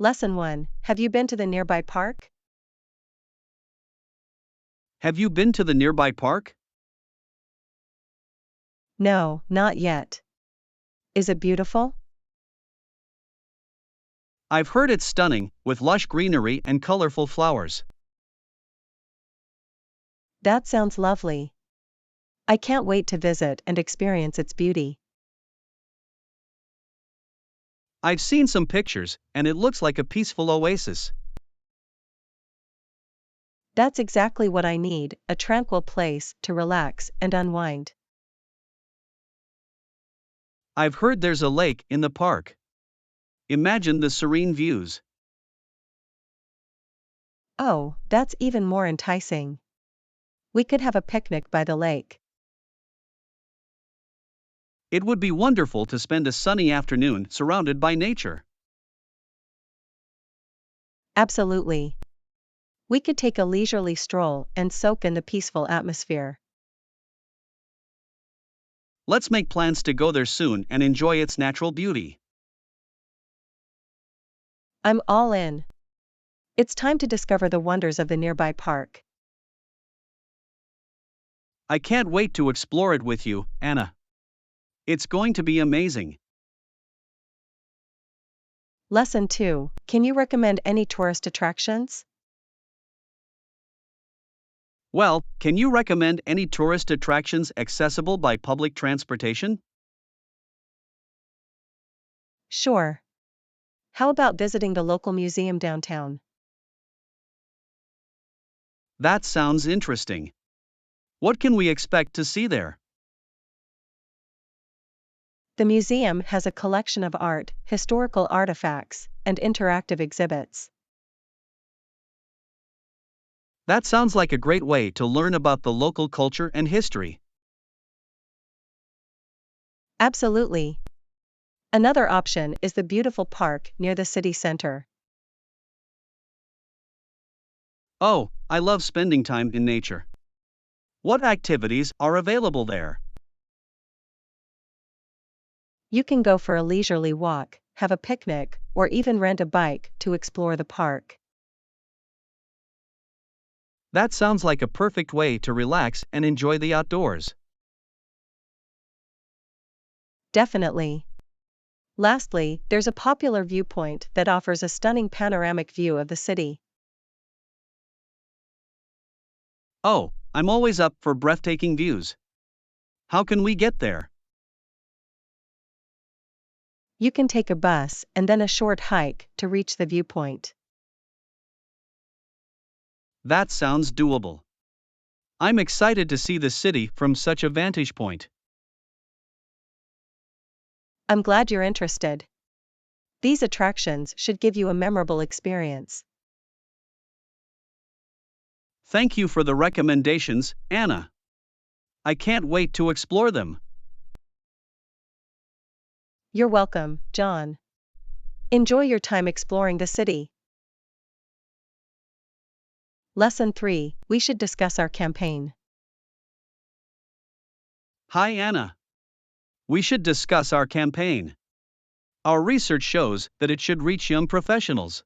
Lesson 1. Have you been to the nearby park? Have you been to the nearby park? No, not yet. Is it beautiful? I've heard it's stunning, with lush greenery and colorful flowers. That sounds lovely. I can't wait to visit and experience its beauty. I've seen some pictures, and it looks like a peaceful oasis. That's exactly what I need, a tranquil place to relax and unwind. I've heard there's a lake in the park. Imagine the serene views. Oh, that's even more enticing. We could have a picnic by the lake. It would be wonderful to spend a sunny afternoon surrounded by nature. Absolutely. We could take a leisurely stroll and soak in the peaceful atmosphere. Let's make plans to go there soon and enjoy its natural beauty. I'm all in. It's time to discover the wonders of the nearby park. I can't wait to explore it with you, Anna. It's going to be amazing. Lesson 2. Can you recommend any tourist attractions? Well, can you recommend any tourist attractions accessible by public transportation? Sure. How about visiting the local museum downtown? That sounds interesting. What can we expect to see there? The museum has a collection of art, historical artifacts, and interactive exhibits. That sounds like a great way to learn about the local culture and history. Absolutely. Another option is the beautiful park near the city center. Oh, I love spending time in nature. What activities are available there? You can go for a leisurely walk, have a picnic, or even rent a bike to explore the park. That sounds like a perfect way to relax and enjoy the outdoors. Definitely. Lastly, there's a popular viewpoint that offers a stunning panoramic view of the city. Oh, I'm always up for breathtaking views. How can we get there? You can take a bus and then a short hike to reach the viewpoint. That sounds doable. I'm excited to see the city from such a vantage point. I'm glad you're interested. These attractions should give you a memorable experience. Thank you for the recommendations, Anna. I can't wait to explore them. You're welcome, John. Enjoy your time exploring the city. Lesson 3. We should discuss our campaign. Hi, Anna. We should discuss our campaign. Our research shows that it should reach young professionals.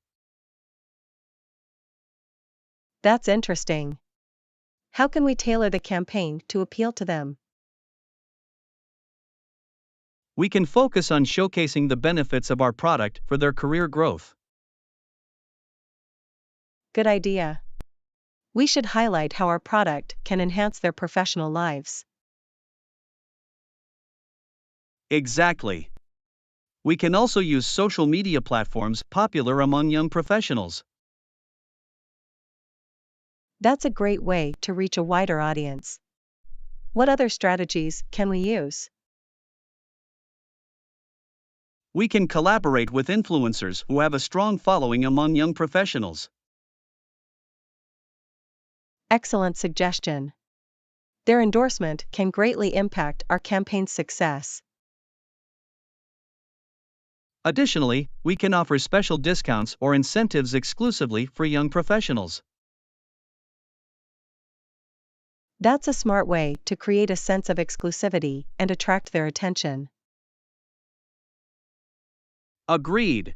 That's interesting. How can we tailor the campaign to appeal to them? We can focus on showcasing the benefits of our product for their career growth. Good idea. We should highlight how our product can enhance their professional lives. Exactly. We can also use social media platforms popular among young professionals. That's a great way to reach a wider audience. What other strategies can we use? We can collaborate with influencers who have a strong following among young professionals. Excellent suggestion. Their endorsement can greatly impact our campaign's success. Additionally, we can offer special discounts or incentives exclusively for young professionals. That's a smart way to create a sense of exclusivity and attract their attention. Agreed.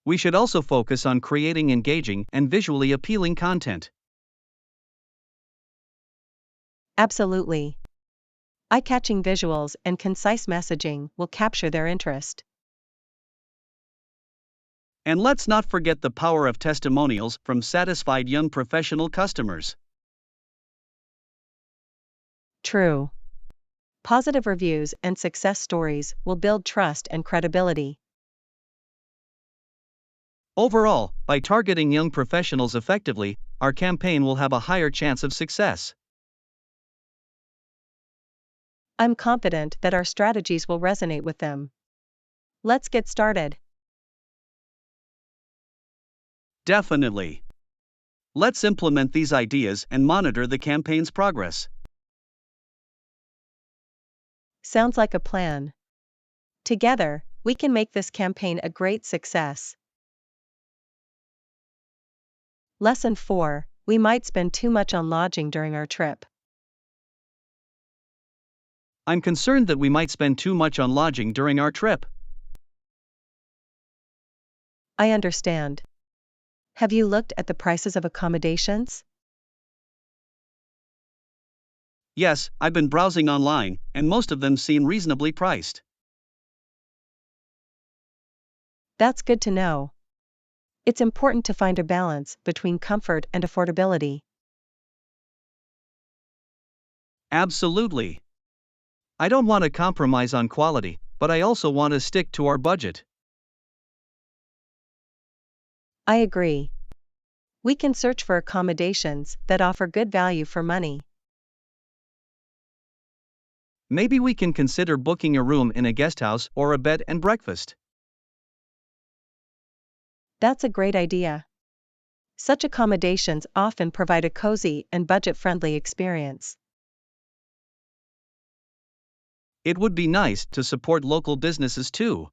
We should also focus on creating engaging and visually appealing content. Absolutely. Eye-catching visuals and concise messaging will capture their interest. And let's not forget the power of testimonials from satisfied young professional customers. True. Positive reviews and success stories will build trust and credibility. Overall, by targeting young professionals effectively, our campaign will have a higher chance of success. I'm confident that our strategies will resonate with them. Let's get started. Definitely. Let's implement these ideas and monitor the campaign's progress. Sounds like a plan. Together, we can make this campaign a great success. Lesson 4. We might spend too much on lodging during our trip. I'm concerned that we might spend too much on lodging during our trip. I understand. Have you looked at the prices of accommodations? Yes, I've been browsing online, and most of them seem reasonably priced. That's good to know. It's important to find a balance between comfort and affordability. Absolutely. I don't want to compromise on quality, but I also want to stick to our budget. I agree. We can search for accommodations that offer good value for money. Maybe we can consider booking a room in a guesthouse or a bed and breakfast. That's a great idea. Such accommodations often provide a cozy and budget-friendly experience. It would be nice to support local businesses too.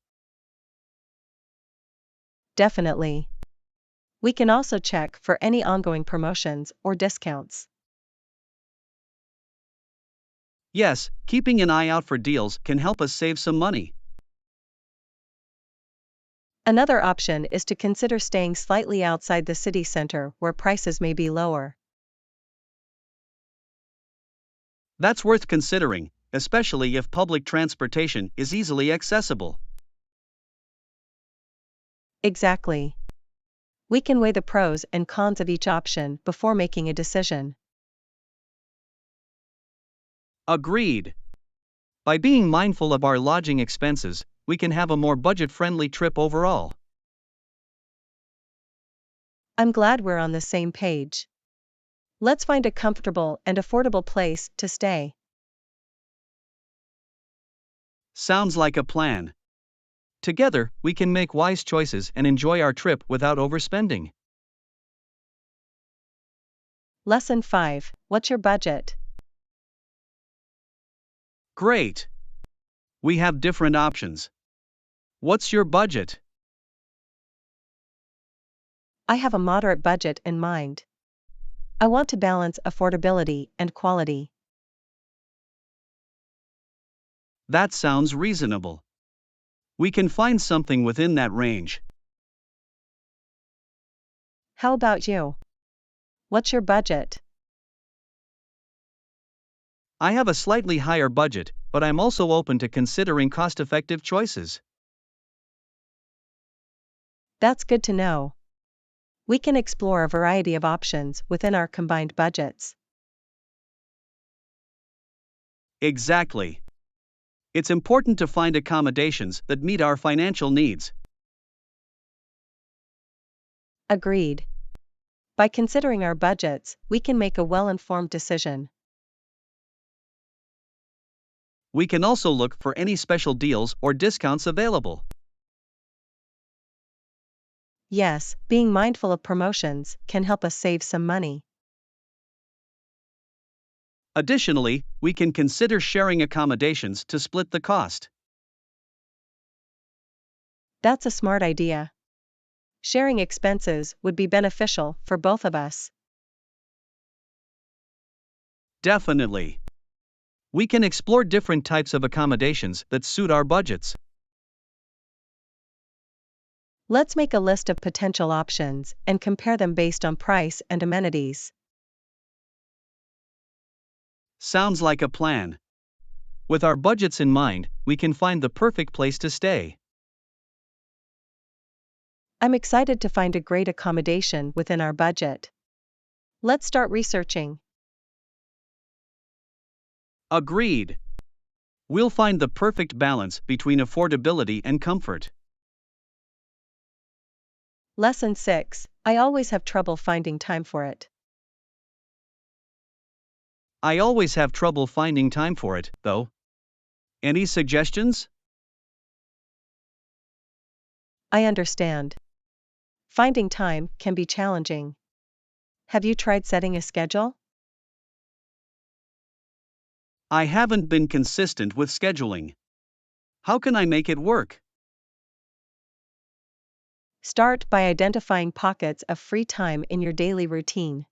Definitely. We can also check for any ongoing promotions or discounts. Yes, keeping an eye out for deals can help us save some money. Another option is to consider staying slightly outside the city center where prices may be lower. That's worth considering, especially if public transportation is easily accessible. Exactly. We can weigh the pros and cons of each option before making a decision. Agreed. By being mindful of our lodging expenses, we can have a more budget-friendly trip overall. I'm glad we're on the same page. Let's find a comfortable and affordable place to stay. Sounds like a plan. Together, we can make wise choices and enjoy our trip without overspending. Lesson 5. What's your budget? Great. We have different options. What's your budget? I have a moderate budget in mind. I want to balance affordability and quality. That sounds reasonable. We can find something within that range. How about you? What's your budget? I have a slightly higher budget, but I'm also open to considering cost-effective choices. That's good to know. We can explore a variety of options within our combined budgets. Exactly. It's important to find accommodations that meet our financial needs. Agreed. By considering our budgets, we can make a well-informed decision. We can also look for any special deals or discounts available. Yes, being mindful of promotions can help us save some money. Additionally, we can consider sharing accommodations to split the cost. That's a smart idea. Sharing expenses would be beneficial for both of us. Definitely. We can explore different types of accommodations that suit our budgets. Let's make a list of potential options and compare them based on price and amenities. Sounds like a plan. With our budgets in mind, we can find the perfect place to stay. I'm excited to find a great accommodation within our budget. Let's start researching. Agreed. We'll find the perfect balance between affordability and comfort. Lesson 6. I always have trouble finding time for it. I always have trouble finding time for it, though. Any suggestions? I understand. Finding time can be challenging. Have you tried setting a schedule? I haven't been consistent with scheduling. How can I make it work? Start by identifying pockets of free time in your daily routine.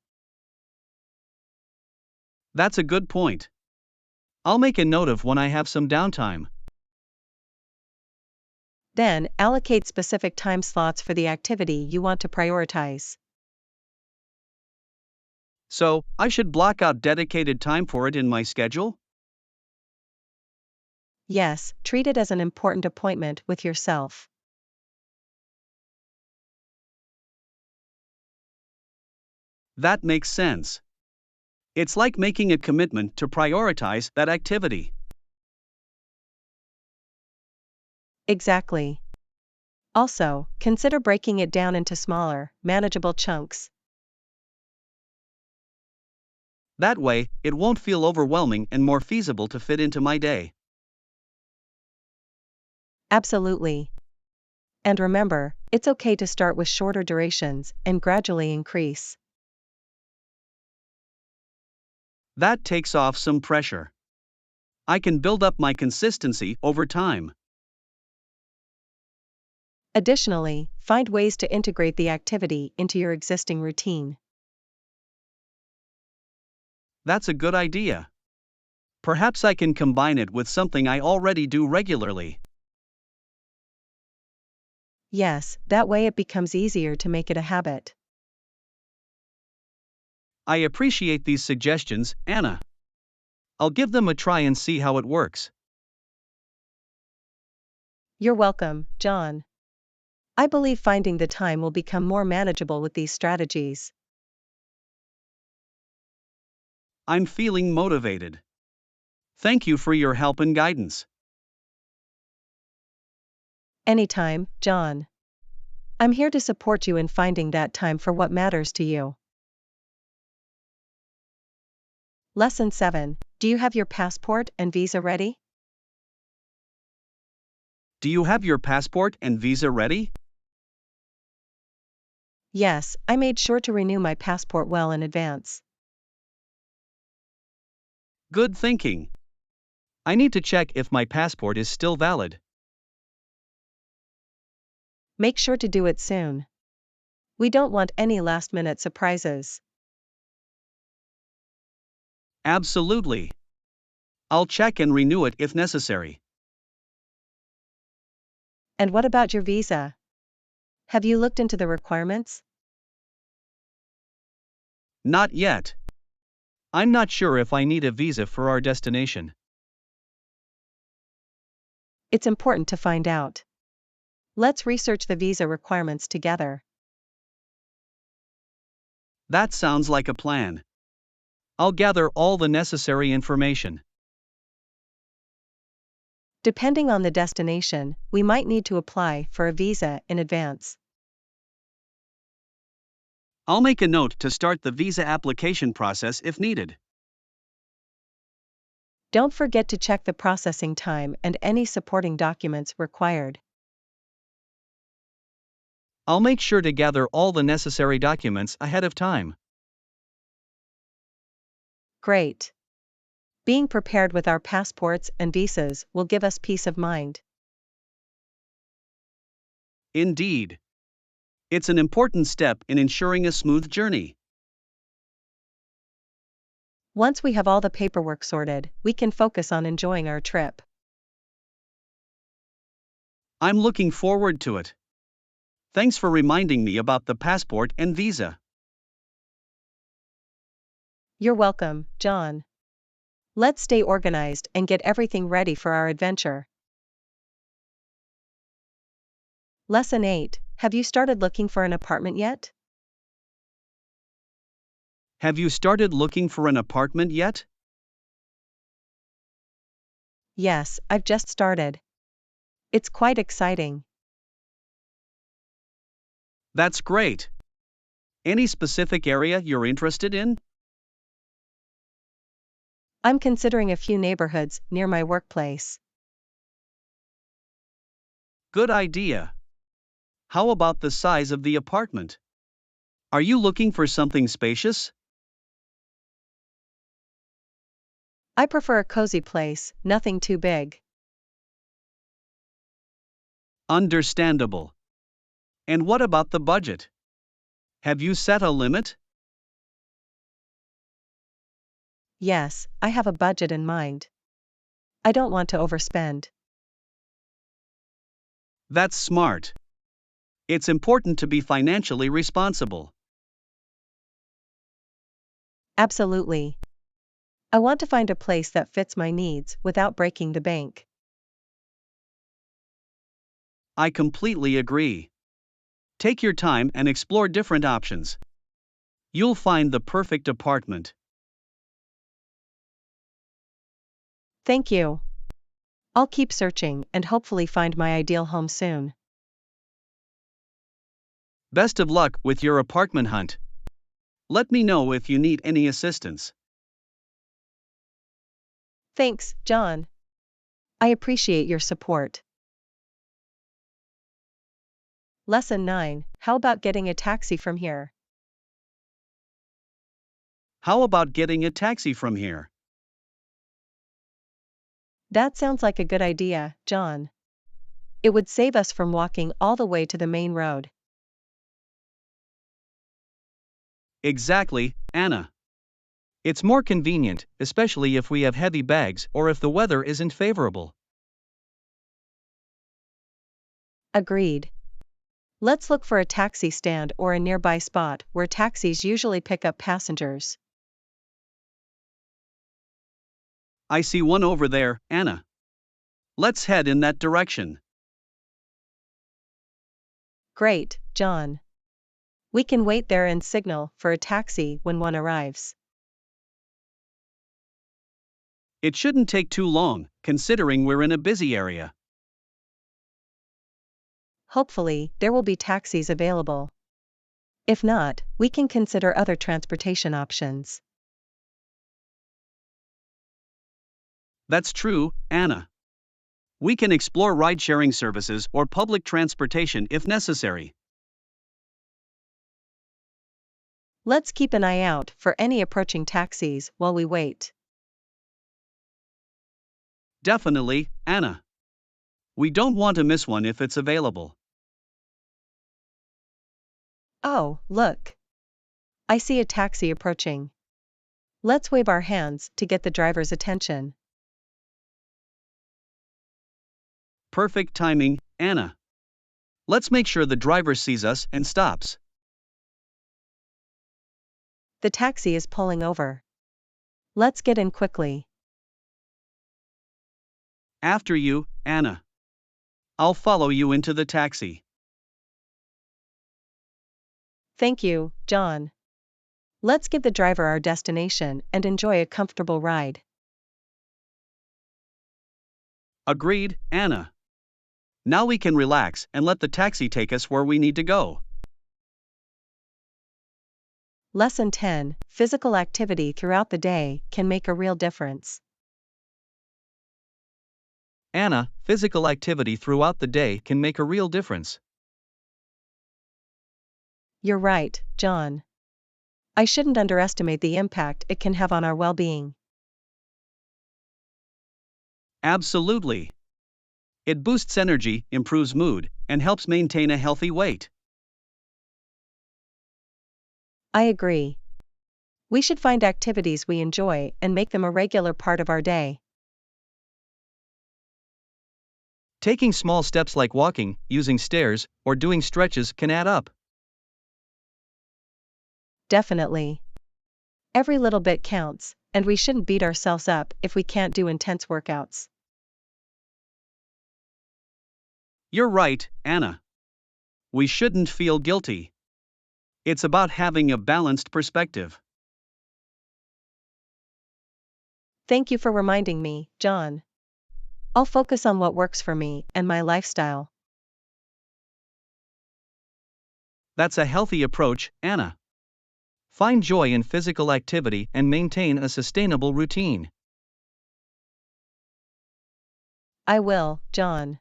That's a good point. I'll make a note of when I have some downtime. Then, allocate specific time slots for the activity you want to prioritize. So, I should block out dedicated time for it in my schedule? Yes, treat it as an important appointment with yourself. That makes sense. It's like making a commitment to prioritize that activity. Exactly. Also, consider breaking it down into smaller, manageable chunks. That way, it won't feel overwhelming and more feasible to fit into my day. Absolutely. And remember, it's okay to start with shorter durations and gradually increase. That takes off some pressure. I can build up my consistency over time. Additionally, find ways to integrate the activity into your existing routine. That's a good idea. Perhaps I can combine it with something I already do regularly. Yes, that way it becomes easier to make it a habit. I appreciate these suggestions, Anna. I'll give them a try and see how it works. You're welcome, John. I believe finding the time will become more manageable with these strategies. I'm feeling motivated. Thank you for your help and guidance. Anytime, John. I'm here to support you in finding that time for what matters to you. Lesson 7. Do you have your passport and visa ready? Do you have your passport and visa ready? Yes, I made sure to renew my passport well in advance. Good thinking. I need to check if my passport is still valid. Make sure to do it soon. We don't want any last-minute surprises. Absolutely. I'll check and renew it if necessary. And what about your visa? Have you looked into the requirements? Not yet. I'm not sure if I need a visa for our destination. It's important to find out. Let's research the visa requirements together. That sounds like a plan. I'll gather all the necessary information. Depending on the destination, we might need to apply for a visa in advance. I'll make a note to start the visa application process if needed. Don't forget to check the processing time and any supporting documents required. I'll make sure to gather all the necessary documents ahead of time. Great. Being prepared with our passports and visas will give us peace of mind. Indeed. It's an important step in ensuring a smooth journey. Once we have all the paperwork sorted, we can focus on enjoying our trip. I'm looking forward to it. Thanks for reminding me about the passport and visa. You're welcome, John. Let's stay organized and get everything ready for our adventure. Lesson 8. Have you started looking for an apartment yet? Have you started looking for an apartment yet? Yes, I've just started. It's quite exciting. That's great. Any specific area you're interested in? I'm considering a few neighborhoods near my workplace. Good idea. How about the size of the apartment? Are you looking for something spacious? I prefer a cozy place, nothing too big. Understandable. And what about the budget? Have you set a limit? Yes, I have a budget in mind. I don't want to overspend. That's smart. It's important to be financially responsible. Absolutely. I want to find a place that fits my needs without breaking the bank. I completely agree. Take your time and explore different options. You'll find the perfect apartment. Thank you. I'll keep searching and hopefully find my ideal home soon. Best of luck with your apartment hunt. Let me know if you need any assistance. Thanks, John. I appreciate your support. Lesson 9. How about getting a taxi from here? How about getting a taxi from here? That sounds like a good idea, John. It would save us from walking all the way to the main road. Exactly, Anna. It's more convenient, especially if we have heavy bags or if the weather isn't favorable. Agreed. Let's look for a taxi stand or a nearby spot where taxis usually pick up passengers. I see one over there, Anna. Let's head in that direction. Great, John. We can wait there and signal for a taxi when one arrives. It shouldn't take too long, considering we're in a busy area. Hopefully, there will be taxis available. If not, we can consider other transportation options. That's true, Anna. We can explore ride-sharing services or public transportation if necessary. Let's keep an eye out for any approaching taxis while we wait. Definitely, Anna. We don't want to miss one if it's available. Oh, look. I see a taxi approaching. Let's wave our hands to get the driver's attention. Perfect timing, Anna. Let's make sure the driver sees us and stops. The taxi is pulling over. Let's get in quickly. After you, Anna. I'll follow you into the taxi. Thank you, John. Let's give the driver our destination and enjoy a comfortable ride. Agreed, Anna. Now we can relax and let the taxi take us where we need to go. Lesson 10. Physical activity throughout the day can make a real difference. Anna, physical activity throughout the day can make a real difference. You're right, John. I shouldn't underestimate the impact it can have on our well-being. Absolutely. It boosts energy, improves mood, and helps maintain a healthy weight. I agree. We should find activities we enjoy and make them a regular part of our day. Taking small steps like walking, using stairs, or doing stretches can add up. Definitely. Every little bit counts, and we shouldn't beat ourselves up if we can't do intense workouts. You're right, Anna. We shouldn't feel guilty. It's about having a balanced perspective. Thank you for reminding me, John. I'll focus on what works for me and my lifestyle. That's a healthy approach, Anna. Find joy in physical activity and maintain a sustainable routine. I will, John.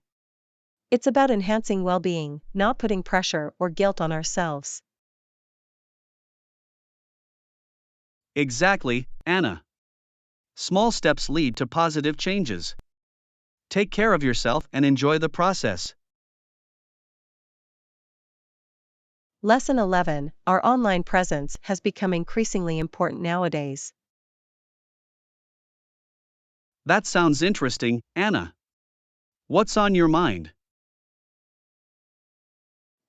It's about enhancing well-being, not putting pressure or guilt on ourselves. Exactly, Anna. Small steps lead to positive changes. Take care of yourself and enjoy the process. Lesson 11. Our online presence has become increasingly important nowadays. That sounds interesting, Anna. What's on your mind?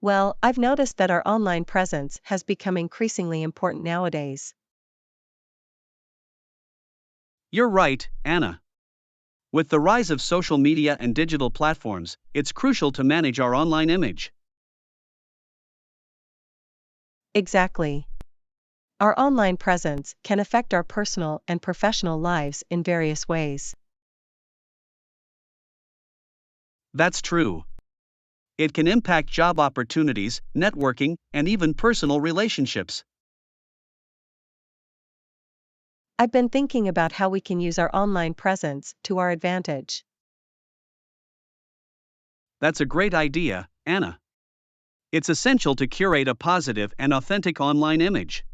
Well, I've noticed that our online presence has become increasingly important nowadays. You're right, Anna. With the rise of social media and digital platforms, it's crucial to manage our online image. Exactly. Our online presence can affect our personal and professional lives in various ways. That's true. It can impact job opportunities, networking, and even personal relationships. I've been thinking about how we can use our online presence to our advantage. That's a great idea, Anna. It's essential to curate a positive and authentic online image.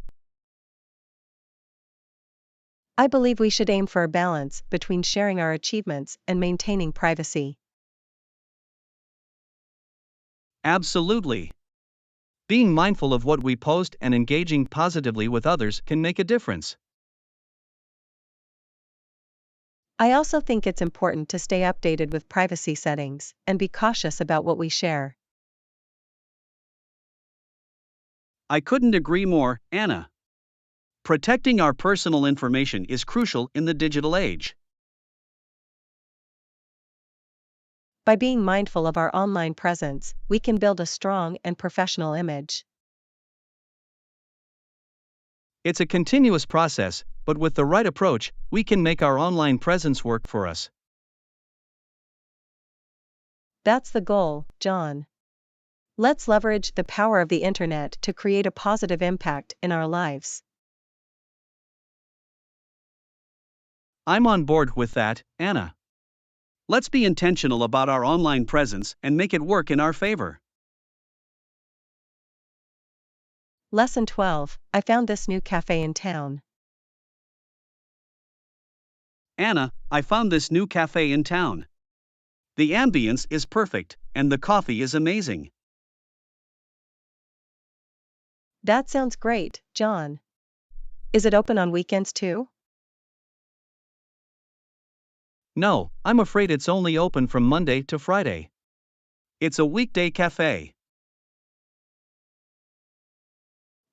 I believe we should aim for a balance between sharing our achievements and maintaining privacy. Absolutely. Being mindful of what we post and engaging positively with others can make a difference. I also think it's important to stay updated with privacy settings and be cautious about what we share. I couldn't agree more, Anna. Protecting our personal information is crucial in the digital age. By being mindful of our online presence, we can build a strong and professional image. It's a continuous process, but with the right approach, we can make our online presence work for us. That's the goal, John. Let's leverage the power of the internet to create a positive impact in our lives. I'm on board with that, Anna. Let's be intentional about our online presence and make it work in our favor. Lesson 12. I found this new cafe in town. Anna, I found this new cafe in town. The ambience is perfect, and the coffee is amazing. That sounds great, John. Is it open on weekends too? No, I'm afraid it's only open from Monday to Friday. It's a weekday cafe.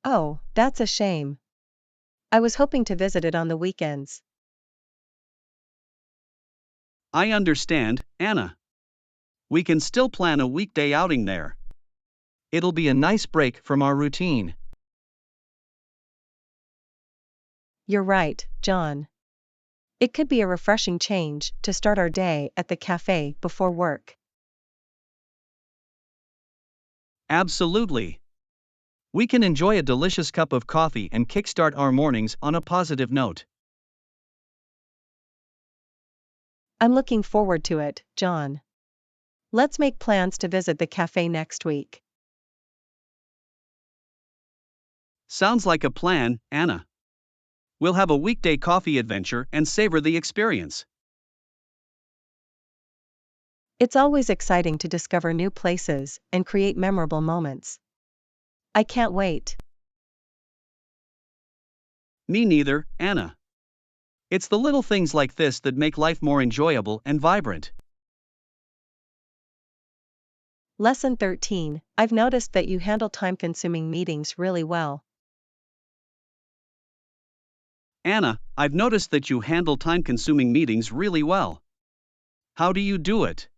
Oh, that's a shame. I was hoping to visit it on the weekends. I understand, Anna. We can still plan a weekday outing there. It'll be a nice break from our routine. You're right, John. It could be a refreshing change to start our day at the cafe before work. Absolutely. We can enjoy a delicious cup of coffee and kickstart our mornings on a positive note. I'm looking forward to it, John. Let's make plans to visit the cafe next week. Sounds like a plan, Anna. We'll have a weekday coffee adventure and savor the experience. It's always exciting to discover new places and create memorable moments. I can't wait. Me neither, Anna. It's the little things like this that make life more enjoyable and vibrant. Lesson 13. I've noticed that you handle time-consuming meetings really well. Anna, I've noticed that you handle time-consuming meetings really well. How do you do it?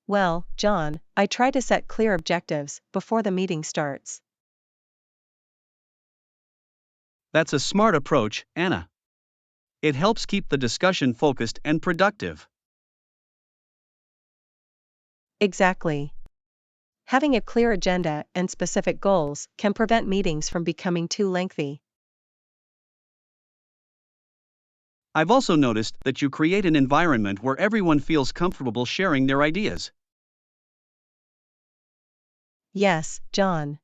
Well, John, I try to set clear objectives before the meeting starts. That's a smart approach, Anna. It helps keep the discussion focused and productive. Exactly. Having a clear agenda and specific goals can prevent meetings from becoming too lengthy. I've also noticed that you create an environment where everyone feels comfortable sharing their ideas. Yes, John.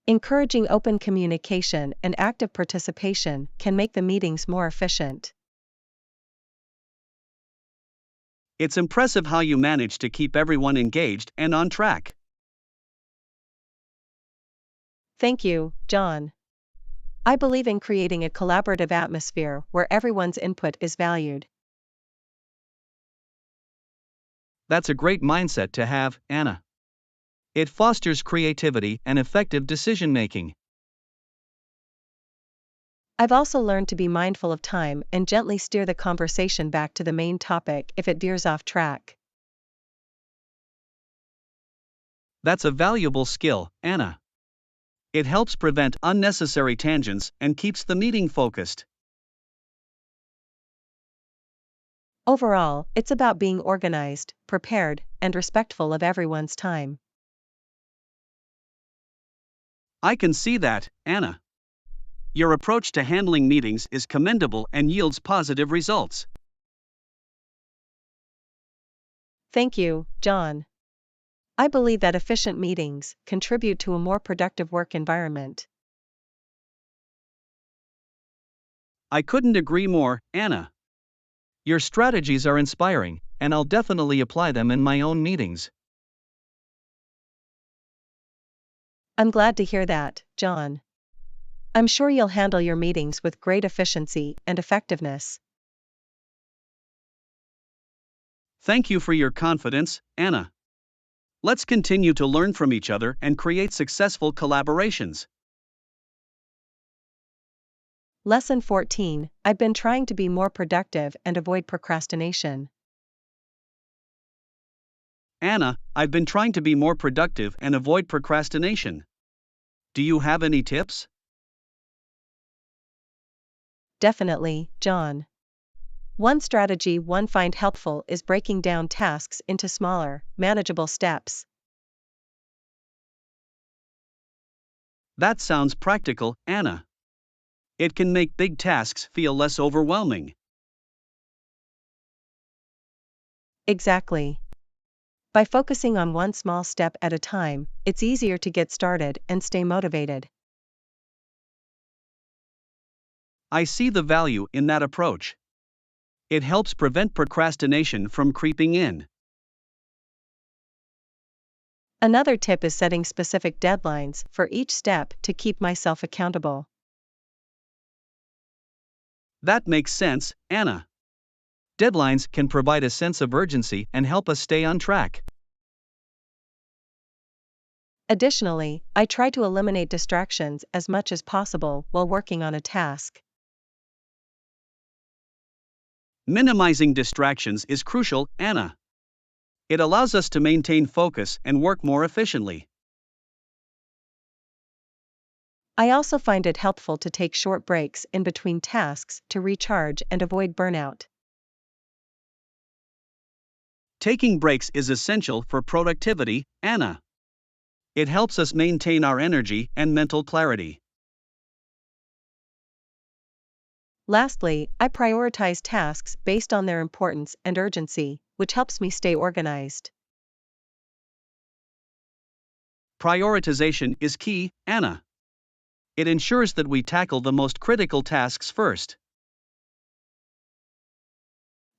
Encouraging open communication and active participation can make the meetings more efficient. It's impressive how you manage to keep everyone engaged and on track. Thank you, John. I believe in creating a collaborative atmosphere where everyone's input is valued. That's a great mindset to have, Anna. It fosters creativity and effective decision making. I've also learned to be mindful of time and gently steer the conversation back to the main topic if it veers off track. That's a valuable skill, Anna. It helps prevent unnecessary tangents and keeps the meeting focused. Overall, it's about being organized, prepared, and respectful of everyone's time. I can see that, Anna. Your approach to handling meetings is commendable and yields positive results. Thank you, John. I believe that efficient meetings contribute to a more productive work environment. I couldn't agree more, Anna. Your strategies are inspiring, and I'll definitely apply them in my own meetings. I'm glad to hear that, John. I'm sure you'll handle your meetings with great efficiency and effectiveness. Thank you for your confidence, Anna. Let's continue to learn from each other and create successful collaborations. Lesson 14. I've been trying to be more productive and avoid procrastination. Anna, I've been trying to be more productive and avoid procrastination. Do you have any tips? Definitely, John. One strategy one find helpful is breaking down tasks into smaller, manageable steps. That sounds practical, Anna. It can make big tasks feel less overwhelming. Exactly. By focusing on one small step at a time, it's easier to get started and stay motivated. I see the value in that approach. It helps prevent procrastination from creeping in. Another tip is setting specific deadlines for each step to keep myself accountable. That makes sense, Anna. Deadlines can provide a sense of urgency and help us stay on track. Additionally, I try to eliminate distractions as much as possible while working on a task. Minimizing distractions is crucial, Anna. It allows us to maintain focus and work more efficiently. I also find it helpful to take short breaks in between tasks to recharge and avoid burnout. Taking breaks is essential for productivity, Anna. It helps us maintain our energy and mental clarity. Lastly, I prioritize tasks based on their importance and urgency, which helps me stay organized. Prioritization is key, Anna. It ensures that we tackle the most critical tasks first.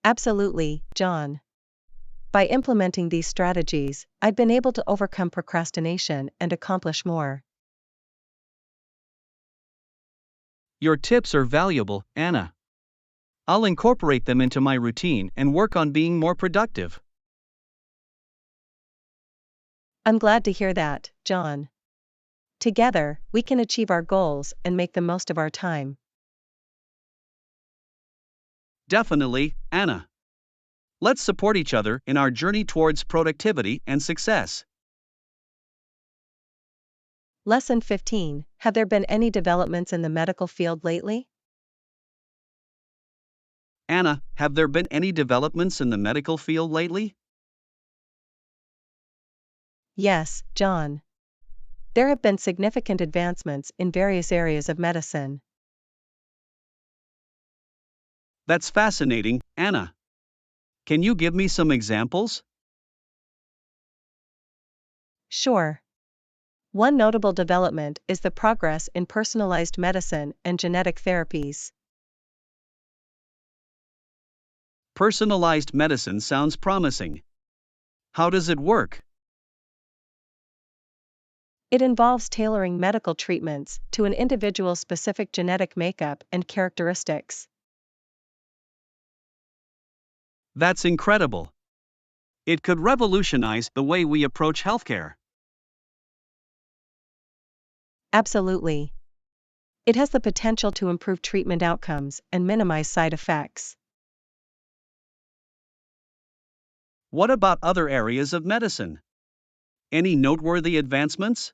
Absolutely, John. By implementing these strategies, I've been able to overcome procrastination and accomplish more. Your tips are valuable, Anna. I'll incorporate them into my routine and work on being more productive. I'm glad to hear that, John. Together, we can achieve our goals and make the most of our time. Definitely, Anna. Let's support each other in our journey towards productivity and success. Lesson 15. Have there been any developments in the medical field lately? Anna, have there been any developments in the medical field lately? Yes, John. There have been significant advancements in various areas of medicine. That's fascinating, Anna. Can you give me some examples? Sure. One notable development is the progress in personalized medicine and genetic therapies. Personalized medicine sounds promising. How does it work? It involves tailoring medical treatments to an individual's specific genetic makeup and characteristics. That's incredible. It could revolutionize the way we approach healthcare. Absolutely. It has the potential to improve treatment outcomes and minimize side effects. What about other areas of medicine? Any noteworthy advancements?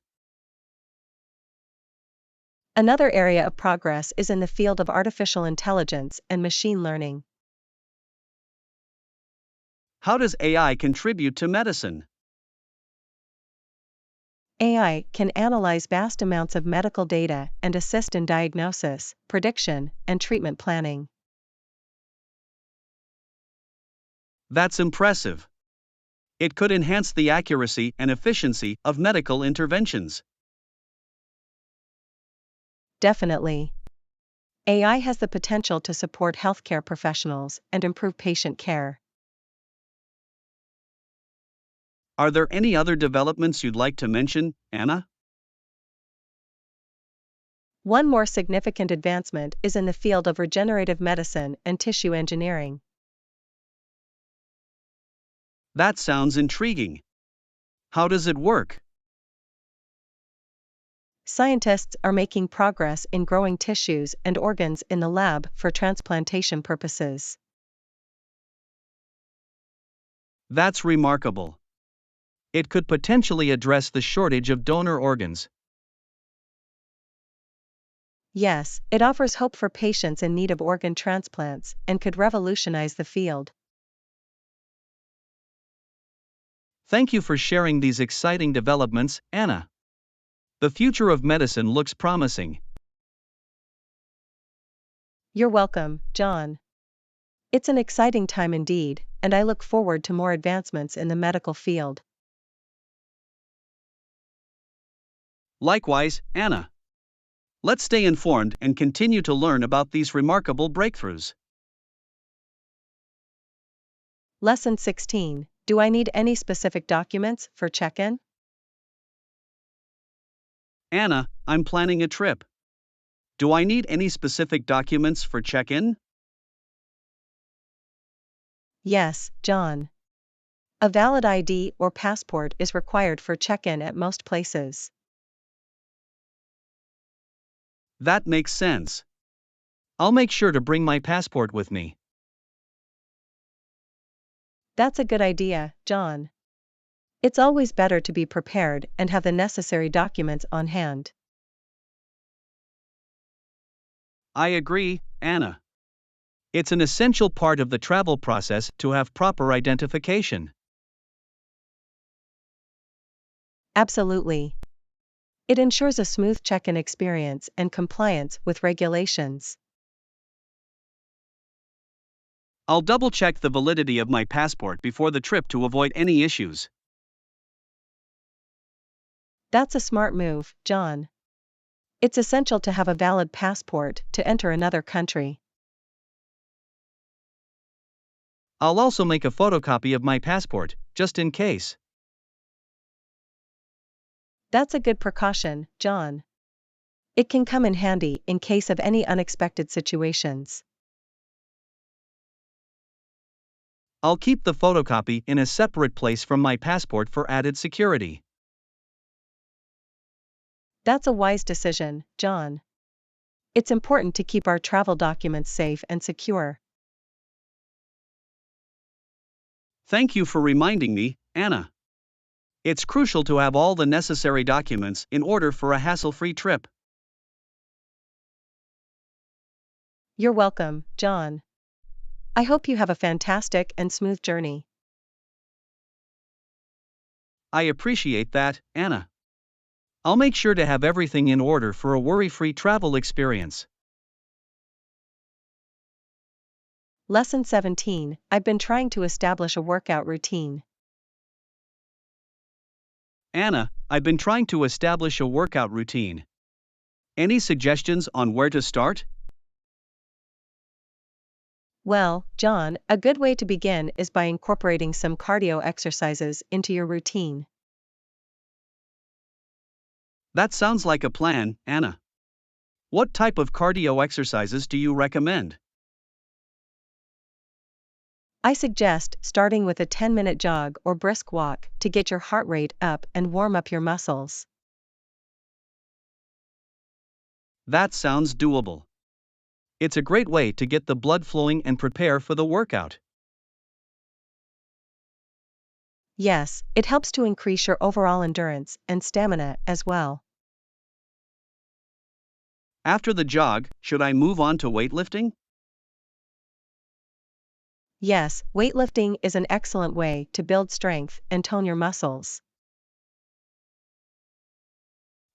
Another area of progress is in the field of artificial intelligence and machine learning. How does AI contribute to medicine? AI can analyze vast amounts of medical data and assist in diagnosis, prediction, and treatment planning. That's impressive. It could enhance the accuracy and efficiency of medical interventions. Definitely. AI has the potential to support healthcare professionals and improve patient care. Are there any other developments you'd like to mention, Anna? One more significant advancement is in the field of regenerative medicine and tissue engineering. That sounds intriguing. How does it work? Scientists are making progress in growing tissues and organs in the lab for transplantation purposes. That's remarkable. It could potentially address the shortage of donor organs. Yes, it offers hope for patients in need of organ transplants and could revolutionize the field. Thank you for sharing these exciting developments, Anna. The future of medicine looks promising. You're welcome, John. It's an exciting time indeed, and I look forward to more advancements in the medical field. Likewise, Anna. Let's stay informed and continue to learn about these remarkable breakthroughs. Lesson 16. Do I need any specific documents for check-in? Anna, I'm planning a trip. Do I need any specific documents for check-in? Yes, John. A valid ID or passport is required for check-in at most places. That makes sense. I'll make sure to bring my passport with me. That's a good idea, John. It's always better to be prepared and have the necessary documents on hand. I agree, Anna. It's an essential part of the travel process to have proper identification. Absolutely. It ensures a smooth check-in experience and compliance with regulations. I'll double-check the validity of my passport before the trip to avoid any issues. That's a smart move, John. It's essential to have a valid passport to enter another country. I'll also make a photocopy of my passport, just in case. That's a good precaution, John. It can come in handy in case of any unexpected situations. I'll keep the photocopy in a separate place from my passport for added security. That's a wise decision, John. It's important to keep our travel documents safe and secure. Thank you for reminding me, Anna. It's crucial to have all the necessary documents in order for a hassle-free trip. You're welcome, John. I hope you have a fantastic and smooth journey. I appreciate that, Anna. I'll make sure to have everything in order for a worry-free travel experience. Lesson 17. I've been trying to establish a workout routine. Anna, I've been trying to establish a workout routine. Any suggestions on where to start? Well, John, a good way to begin is by incorporating some cardio exercises into your routine. That sounds like a plan, Anna. What type of cardio exercises do you recommend? I suggest starting with a 10-minute jog or brisk walk to get your heart rate up and warm up your muscles. That sounds doable. It's a great way to get the blood flowing and prepare for the workout. Yes, it helps to increase your overall endurance and stamina as well. After the jog, should I move on to weightlifting? Yes, weightlifting is an excellent way to build strength and tone your muscles.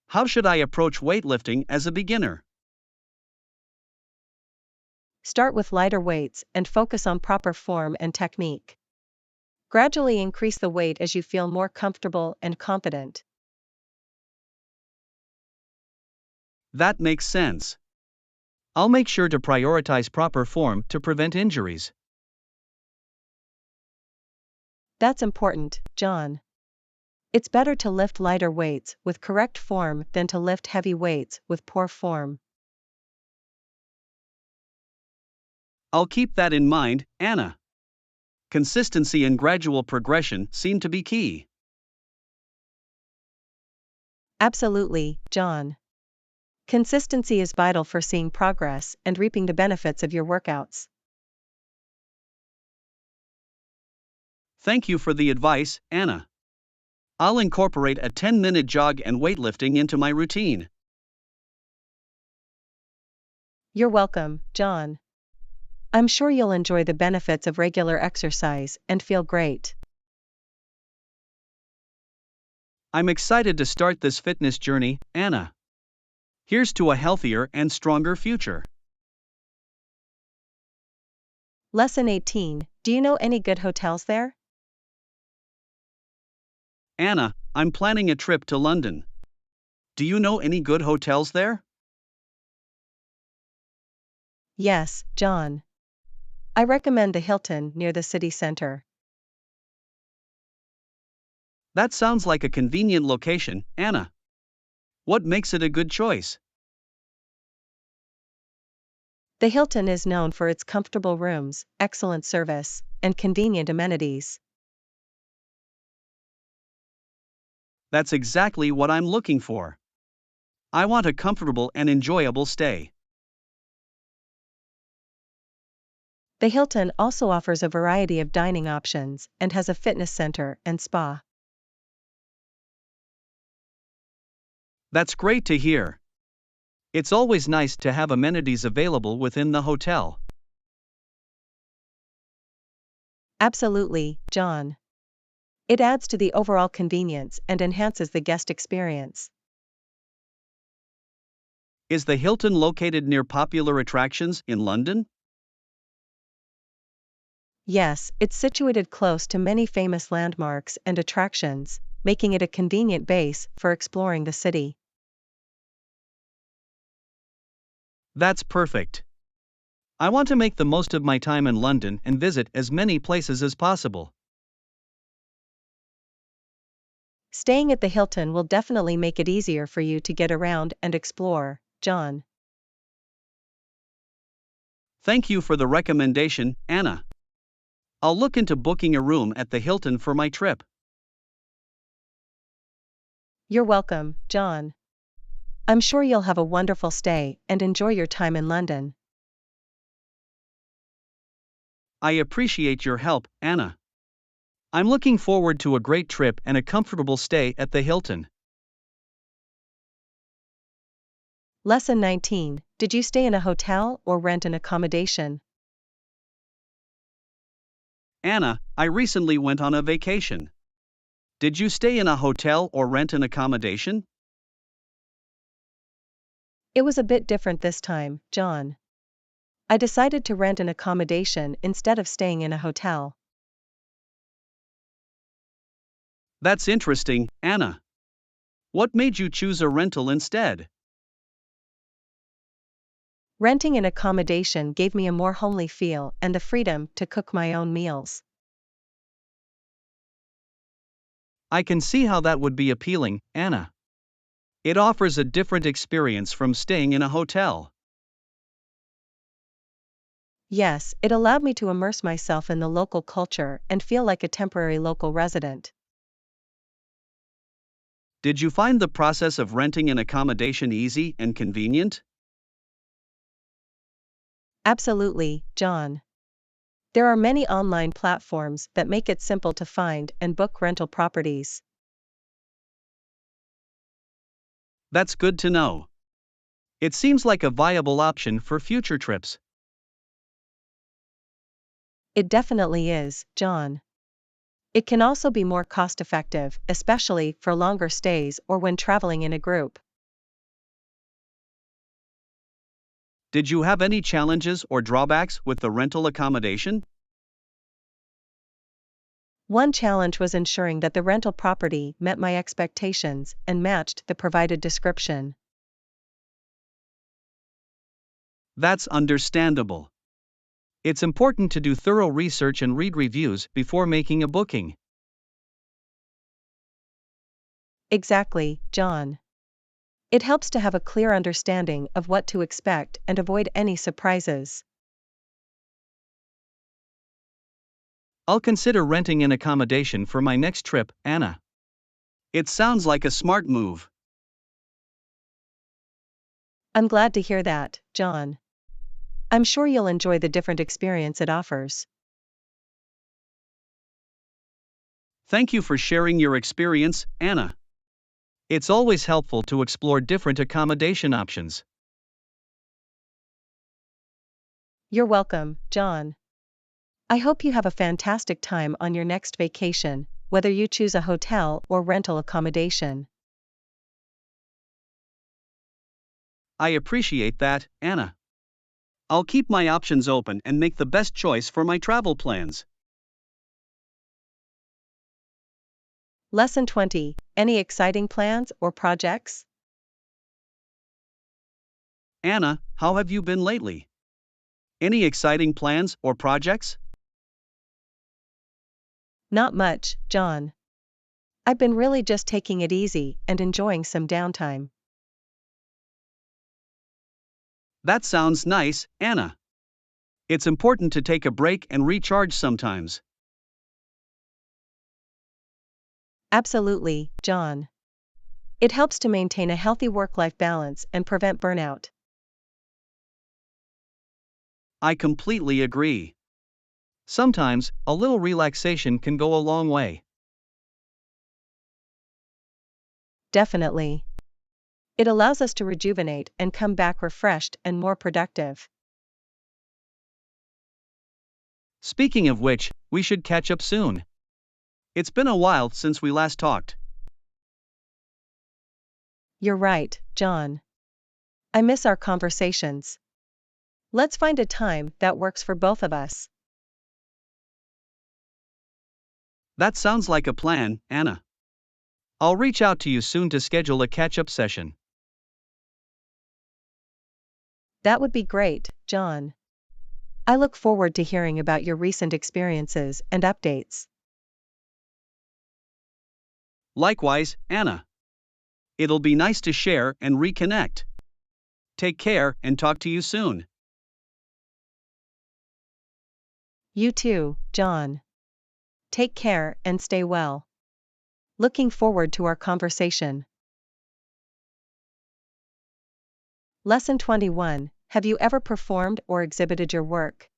How should I approach weightlifting as a beginner? Start with lighter weights and focus on proper form and technique. Gradually increase the weight as you feel more comfortable and confident. That makes sense. I'll make sure to prioritize proper form to prevent injuries. That's important, John. It's better to lift lighter weights with correct form than to lift heavy weights with poor form. I'll keep that in mind, Anna. Consistency and gradual progression seem to be key. Absolutely, John. Consistency is vital for seeing progress and reaping the benefits of your workouts. Thank you for the advice, Anna. I'll incorporate a 10-minute jog and weightlifting into my routine. You're welcome, John. I'm sure you'll enjoy the benefits of regular exercise and feel great. I'm excited to start this fitness journey, Anna. Here's to a healthier and stronger future. Lesson 18. Do you know any good hotels there? Anna, I'm planning a trip to London. Do you know any good hotels there? Yes, John. I recommend the Hilton near the city center. That sounds like a convenient location, Anna. What makes it a good choice? The Hilton is known for its comfortable rooms, excellent service, and convenient amenities. That's exactly what I'm looking for. I want a comfortable and enjoyable stay. The Hilton also offers a variety of dining options and has a fitness center and spa. That's great to hear. It's always nice to have amenities available within the hotel. Absolutely, John. It adds to the overall convenience and enhances the guest experience. Is the Hilton located near popular attractions in London? Yes, it's situated close to many famous landmarks and attractions, making it a convenient base for exploring the city. That's perfect. I want to make the most of my time in London and visit as many places as possible. Staying at the Hilton will definitely make it easier for you to get around and explore, John. Thank you for the recommendation, Anna. I'll look into booking a room at the Hilton for my trip. You're welcome, John. I'm sure you'll have a wonderful stay and enjoy your time in London. I appreciate your help, Anna. I'm looking forward to a great trip and a comfortable stay at the Hilton. Lesson 19. Did you stay in a hotel or rent an accommodation? Anna, I recently went on a vacation. Did you stay in a hotel or rent an accommodation? It was a bit different this time, John. I decided to rent an accommodation instead of staying in a hotel. That's interesting, Anna. What made you choose a rental instead? Renting an accommodation gave me a more homely feel and the freedom to cook my own meals. I can see how that would be appealing, Anna. It offers a different experience from staying in a hotel. Yes, it allowed me to immerse myself in the local culture and feel like a temporary local resident. Did you find the process of renting an accommodation easy and convenient? Absolutely, John. There are many online platforms that make it simple to find and book rental properties. That's good to know. It seems like a viable option for future trips. It definitely is, John. It can also be more cost-effective, especially for longer stays or when traveling in a group. Did you have any challenges or drawbacks with the rental accommodation? One challenge was ensuring that the rental property met my expectations and matched the provided description. That's understandable. It's important to do thorough research and read reviews before making a booking. Exactly, John. It helps to have a clear understanding of what to expect and avoid any surprises. I'll consider renting an accommodation for my next trip, Anna. It sounds like a smart move. I'm glad to hear that, John. I'm sure you'll enjoy the different experience it offers. Thank you for sharing your experience, Anna. It's always helpful to explore different accommodation options. You're welcome, John. I hope you have a fantastic time on your next vacation, whether you choose a hotel or rental accommodation. I appreciate that, Anna. I'll keep my options open and make the best choice for my travel plans. Lesson 20. Any exciting plans or projects? Anna, how have you been lately? Any exciting plans or projects? Not much, John. I've been really just taking it easy and enjoying some downtime. That sounds nice, Anna. It's important to take a break and recharge sometimes. Absolutely, John. It helps to maintain a healthy work-life balance and prevent burnout. I completely agree. Sometimes, a little relaxation can go a long way. Definitely. It allows us to rejuvenate and come back refreshed and more productive. Speaking of which, we should catch up soon. It's been a while since we last talked. You're right, John. I miss our conversations. Let's find a time that works for both of us. That sounds like a plan, Anna. I'll reach out to you soon to schedule a catch-up session. That would be great, John. I look forward to hearing about your recent experiences and updates. Likewise, Anna. It'll be nice to share and reconnect. Take care and talk to you soon. You too, John. Take care and stay well. Looking forward to our conversation. Lesson 21. Have you ever performed or exhibited your work?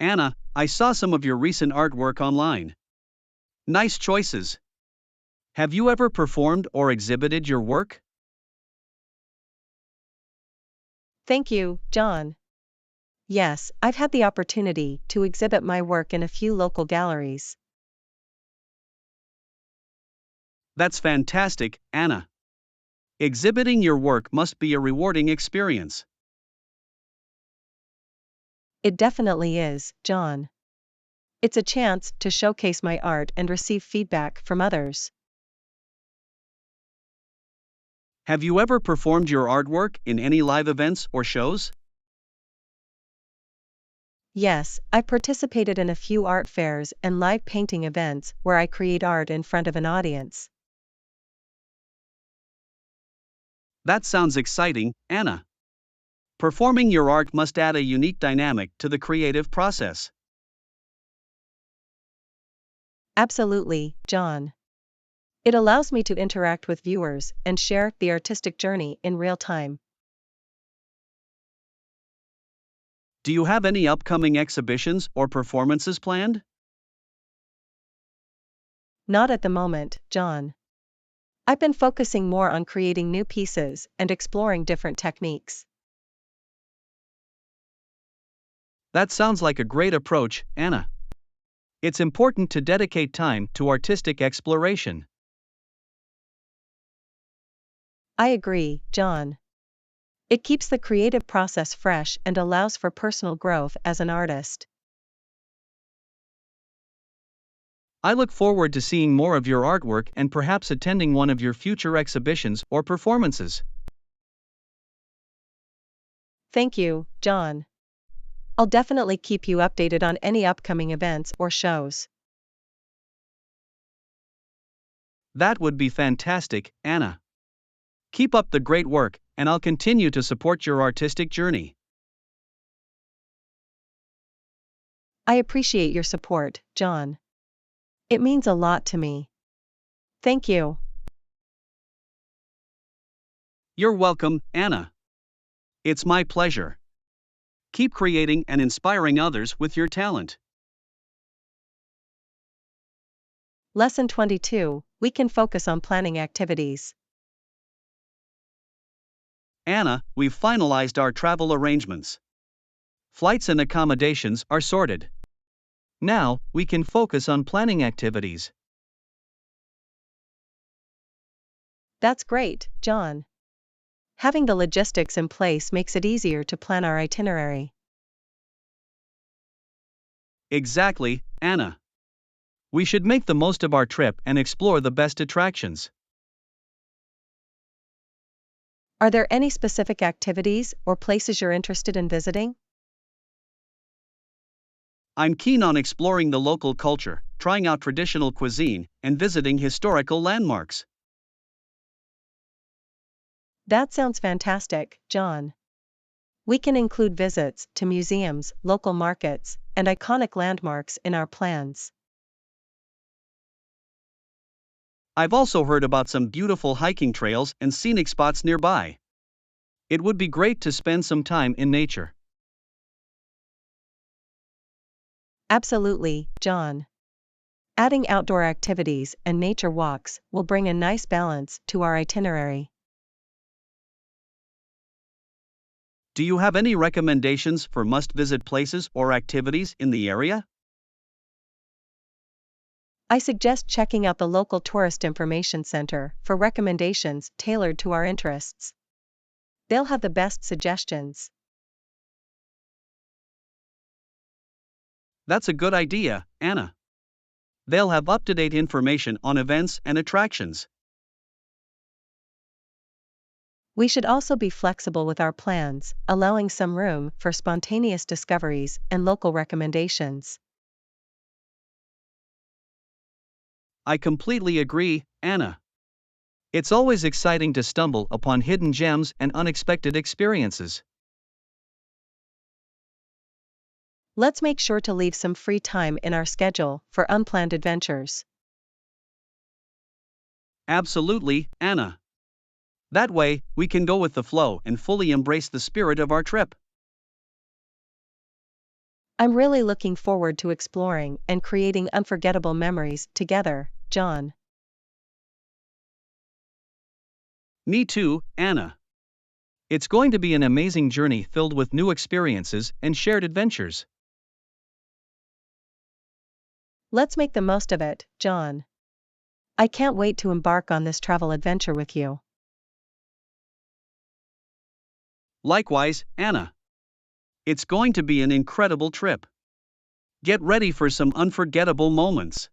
Anna, I saw some of your recent artwork online. Nice choices. Have you ever performed or exhibited your work? Thank you, John. Yes, I've had the opportunity to exhibit my work in a few local galleries. That's fantastic, Anna. Exhibiting your work must be a rewarding experience. It definitely is, John. It's a chance to showcase my art and receive feedback from others. Have you ever performed your artwork in any live events or shows? Yes, I participated in a few art fairs and live painting events where I create art in front of an audience. That sounds exciting, Anna. Performing your art must add a unique dynamic to the creative process. Absolutely, John. It allows me to interact with viewers and share the artistic journey in real time. Do you have any upcoming exhibitions or performances planned? Not at the moment, John. I've been focusing more on creating new pieces and exploring different techniques. That sounds like a great approach, Anna. It's important to dedicate time to artistic exploration. I agree, John. It keeps the creative process fresh and allows for personal growth as an artist. I look forward to seeing more of your artwork and perhaps attending one of your future exhibitions or performances. Thank you, John. I'll definitely keep you updated on any upcoming events or shows. That would be fantastic, Anna. Keep up the great work, and I'll continue to support your artistic journey. I appreciate your support, John. It means a lot to me. Thank you. You're welcome, Anna. It's my pleasure. Keep creating and inspiring others with your talent. Lesson 22. We can focus on planning activities. Anna, we've finalized our travel arrangements. Flights and accommodations are sorted. Now, we can focus on planning activities. That's great, John. Having the logistics in place makes it easier to plan our itinerary. Exactly, Anna. We should make the most of our trip and explore the best attractions. Are there any specific activities or places you're interested in visiting? I'm keen on exploring the local culture, trying out traditional cuisine, and visiting historical landmarks. That sounds fantastic, John. We can include visits to museums, local markets, and iconic landmarks in our plans. I've also heard about some beautiful hiking trails and scenic spots nearby. It would be great to spend some time in nature. Absolutely, John. Adding outdoor activities and nature walks will bring a nice balance to our itinerary. Do you have any recommendations for must-visit places or activities in the area? I suggest checking out the local tourist information center for recommendations tailored to our interests. They'll have the best suggestions. That's a good idea, Anna. They'll have up-to-date information on events and attractions. We should also be flexible with our plans, allowing some room for spontaneous discoveries and local recommendations. I completely agree, Anna. It's always exciting to stumble upon hidden gems and unexpected experiences. Let's make sure to leave some free time in our schedule for unplanned adventures. Absolutely, Anna. That way, we can go with the flow and fully embrace the spirit of our trip. I'm really looking forward to exploring and creating unforgettable memories together, John. Me too, Anna. It's going to be an amazing journey filled with new experiences and shared adventures. Let's make the most of it, John. I can't wait to embark on this travel adventure with you. Likewise, Anna. It's going to be an incredible trip. Get ready for some unforgettable moments.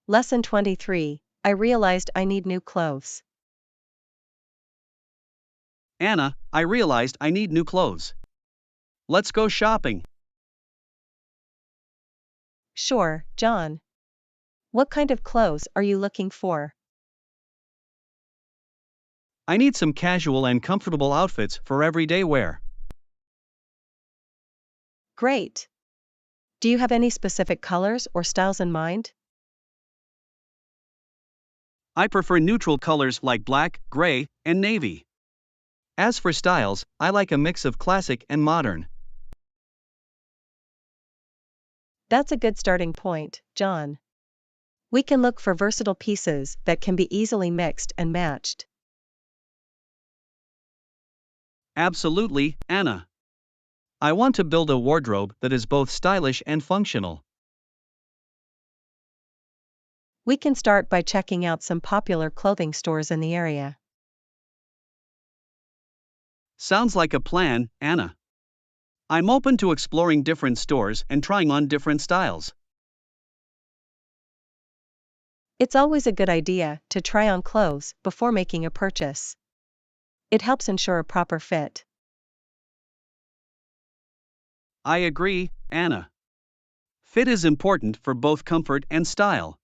Lesson 23. I realized I need new clothes. Anna, I realized I need new clothes. Let's go shopping. Sure, John. What kind of clothes are you looking for? I need some casual and comfortable outfits for everyday wear. Great. Do you have any specific colors or styles in mind? I prefer neutral colors like black, gray, and navy. As for styles, I like a mix of classic and modern. That's a good starting point, John. We can look for versatile pieces that can be easily mixed and matched. Absolutely, Anna. I want to build a wardrobe that is both stylish and functional. We can start by checking out some popular clothing stores in the area. Sounds like a plan, Anna. I'm open to exploring different stores and trying on different styles. It's always a good idea to try on clothes before making a purchase. It helps ensure a proper fit. I agree, Anna. Fit is important for both comfort and style.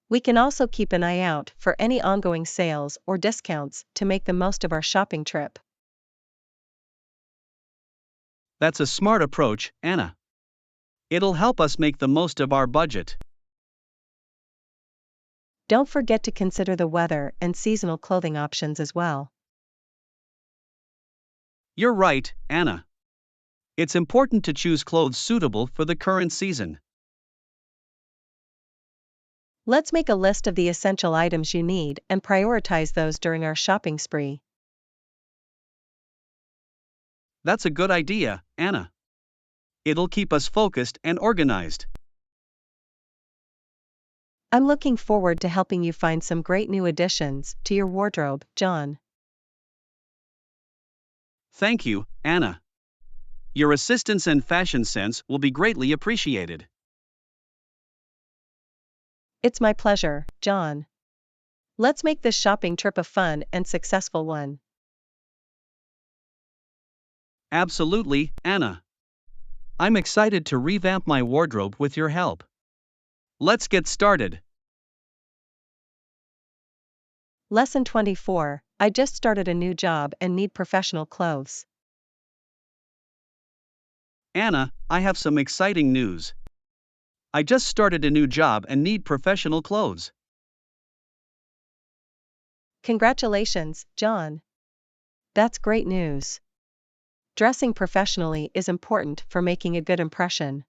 We can also keep an eye out for any ongoing sales or discounts to make the most of our shopping trip. That's a smart approach, Anna. It'll help us make the most of our budget. Don't forget to consider the weather and seasonal clothing options as well. You're right, Anna. It's important to choose clothes suitable for the current season. Let's make a list of the essential items you need and prioritize those during our shopping spree. That's a good idea, Anna. It'll keep us focused and organized. I'm looking forward to helping you find some great new additions to your wardrobe, John. Thank you, Anna. Your assistance and fashion sense will be greatly appreciated. It's my pleasure, John. Let's make this shopping trip a fun and successful one. Absolutely, Anna. I'm excited to revamp my wardrobe with your help. Let's get started. Lesson 24. I just started a new job and need professional clothes. Anna, I have some exciting news. I just started a new job and need professional clothes. Congratulations, John. That's great news. Dressing professionally is important for making a good impression.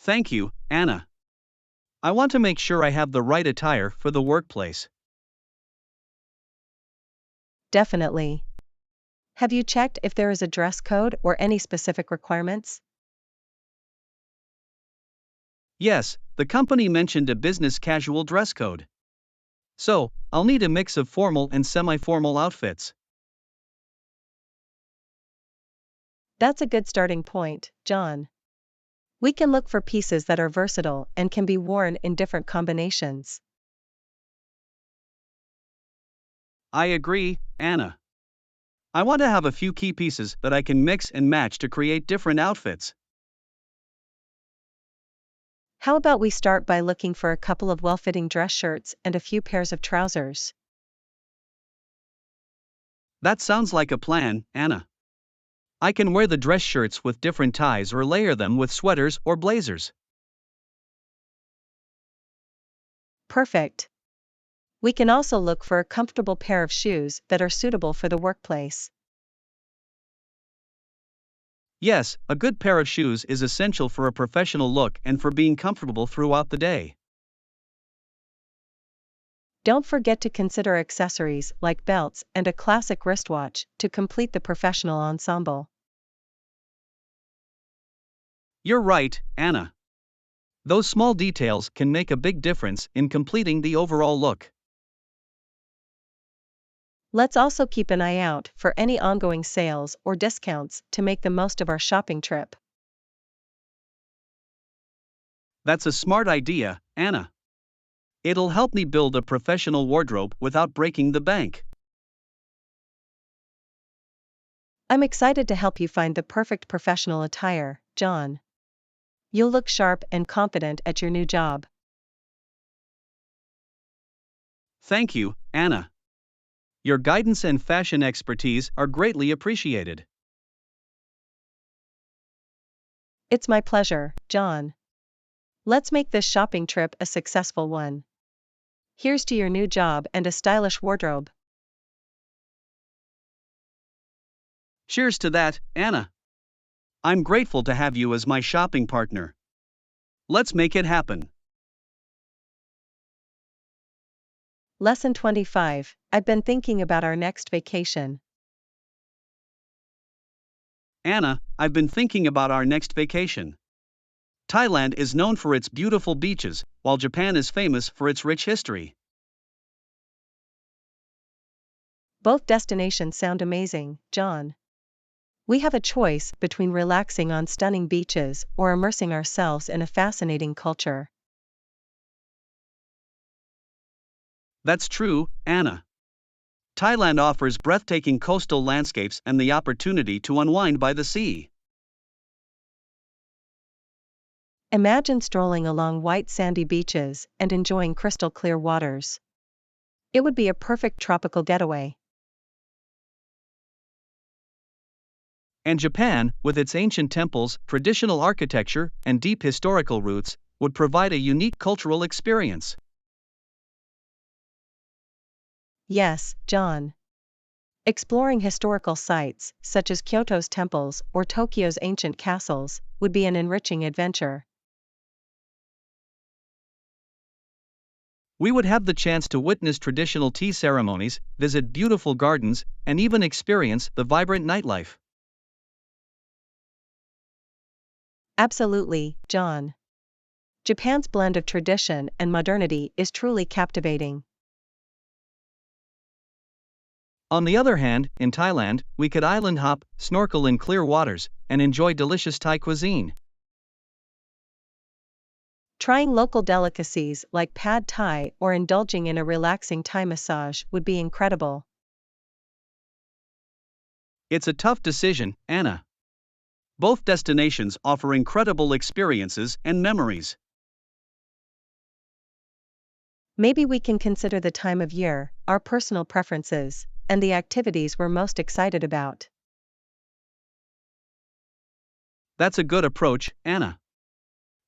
Thank you, Anna. I want to make sure I have the right attire for the workplace. Definitely. Have you checked if there is a dress code or any specific requirements? Yes, the company mentioned a business casual dress code. So, I'll need a mix of formal and semi-formal outfits. That's a good starting point, John. We can look for pieces that are versatile and can be worn in different combinations. I agree, Anna. I want to have a few key pieces that I can mix and match to create different outfits. How about we start by looking for a couple of well-fitting dress shirts and a few pairs of trousers? That sounds like a plan, Anna. I can wear the dress shirts with different ties or layer them with sweaters or blazers. Perfect. We can also look for a comfortable pair of shoes that are suitable for the workplace. Yes, a good pair of shoes is essential for a professional look and for being comfortable throughout the day. Don't forget to consider accessories like belts and a classic wristwatch to complete the professional ensemble. You're right, Anna. Those small details can make a big difference in completing the overall look. Let's also keep an eye out for any ongoing sales or discounts to make the most of our shopping trip. That's a smart idea, Anna. It'll help me build a professional wardrobe without breaking the bank. I'm excited to help you find the perfect professional attire, John. You'll look sharp and confident at your new job. Thank you, Anna. Your guidance and fashion expertise are greatly appreciated. It's my pleasure, John. Let's make this shopping trip a successful one. Here's to your new job and a stylish wardrobe. Cheers to that, Anna. I'm grateful to have you as my shopping partner. Let's make it happen. Lesson 25. I've been thinking about our next vacation. Anna, I've been thinking about our next vacation. Thailand is known for its beautiful beaches, while Japan is famous for its rich history. Both destinations sound amazing, John. We have a choice between relaxing on stunning beaches or immersing ourselves in a fascinating culture. That's true, Anna. Thailand offers breathtaking coastal landscapes and the opportunity to unwind by the sea. Imagine strolling along white sandy beaches and enjoying crystal clear waters. It would be a perfect tropical getaway. And Japan, with its ancient temples, traditional architecture, and deep historical roots, would provide a unique cultural experience. Yes, John. Exploring historical sites, such as Kyoto's temples or Tokyo's ancient castles, would be an enriching adventure. We would have the chance to witness traditional tea ceremonies, visit beautiful gardens, and even experience the vibrant nightlife. Absolutely, John. Japan's blend of tradition and modernity is truly captivating. On the other hand, in Thailand, we could island hop, snorkel in clear waters, and enjoy delicious Thai cuisine. Trying local delicacies like pad Thai or indulging in a relaxing Thai massage would be incredible. It's a tough decision, Anna. Both destinations offer incredible experiences and memories. Maybe we can consider the time of year, our personal preferences, and the activities we're most excited about. That's a good approach, Anna.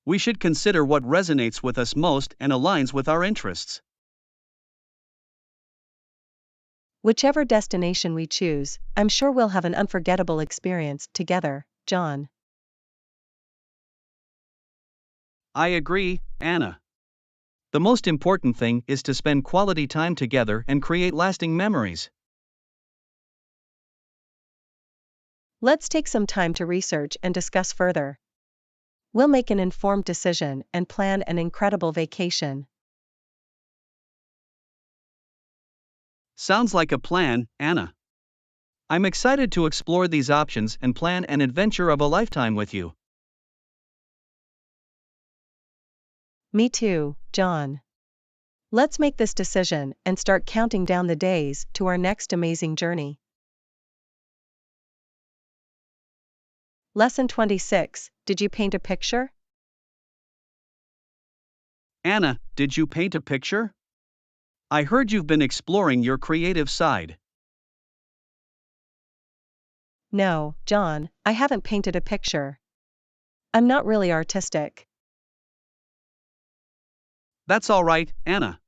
We should consider what resonates with us most and aligns with our interests. Whichever destination we choose, I'm sure we'll have an unforgettable experience together, John. I agree, Anna. The most important thing is to spend quality time together and create lasting memories. Let's take some time to research and discuss further. We'll make an informed decision and plan an incredible vacation. Sounds like a plan, Anna. I'm excited to explore these options and plan an adventure of a lifetime with you. Me too, John. Let's make this decision and start counting down the days to our next amazing journey. Lesson 26. Did you paint a picture? Anna, did you paint a picture? I heard you've been exploring your creative side. No, John, I haven't painted a picture. I'm not really artistic. That's all right, Anna.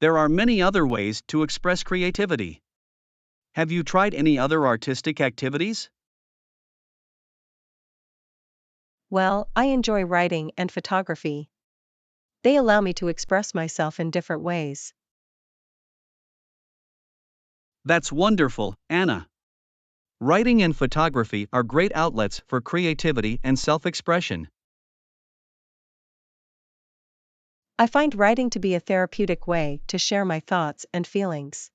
There are many other ways to express creativity. Have you tried any other artistic activities? Well, I enjoy writing and photography. They allow me to express myself in different ways. That's wonderful, Anna. Writing and photography are great outlets for creativity and self expression. I find writing to be a therapeutic way to share my thoughts and feelings.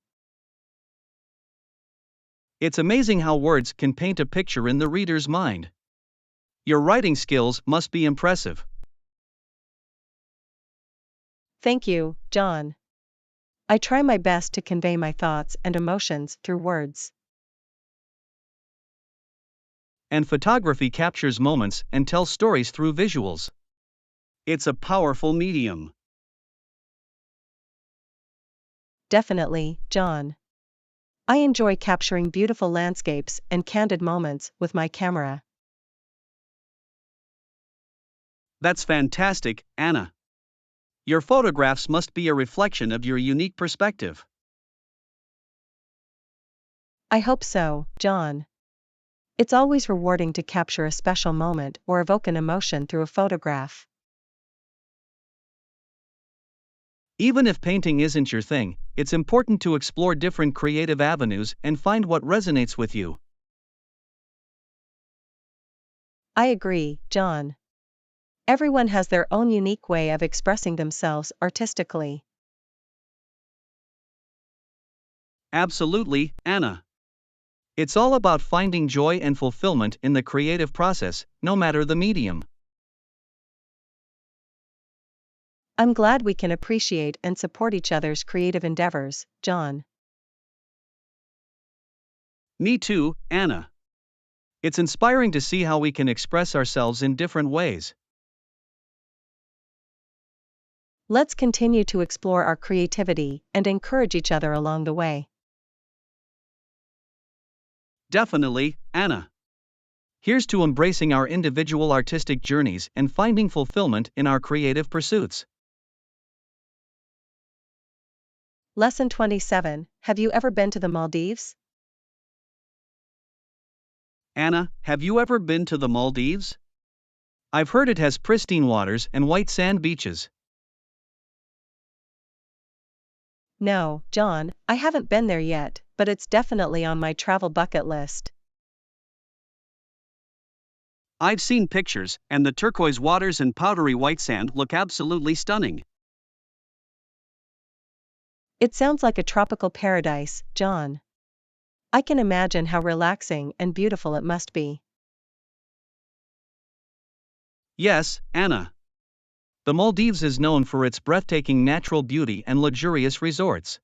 It's amazing how words can paint a picture in the reader's mind. Your writing skills must be impressive. Thank you, John. I try my best to convey my thoughts and emotions through words. And photography captures moments and tells stories through visuals. It's a powerful medium. Definitely, John. I enjoy capturing beautiful landscapes and candid moments with my camera. That's fantastic, Anna. Your photographs must be a reflection of your unique perspective. I hope so, John. It's always rewarding to capture a special moment or evoke an emotion through a photograph. Even if painting isn't your thing, it's important to explore different creative avenues and find what resonates with you. I agree, John. Everyone has their own unique way of expressing themselves artistically. Absolutely, Anna. It's all about finding joy and fulfillment in the creative process, no matter the medium. I'm glad we can appreciate and support each other's creative endeavors, John. Me too, Anna. It's inspiring to see how we can express ourselves in different ways. Let's continue to explore our creativity and encourage each other along the way. Definitely, Anna. Here's to embracing our individual artistic journeys and finding fulfillment in our creative pursuits. Lesson 27. Have you ever been to the Maldives? Anna, have you ever been to the Maldives? I've heard it has pristine waters and white sand beaches. No, John, I haven't been there yet, but it's definitely on my travel bucket list. I've seen pictures, and the turquoise waters and powdery white sand look absolutely stunning. It sounds like a tropical paradise, John. I can imagine how relaxing and beautiful it must be. Yes, Anna. The Maldives is known for its breathtaking natural beauty and luxurious resorts.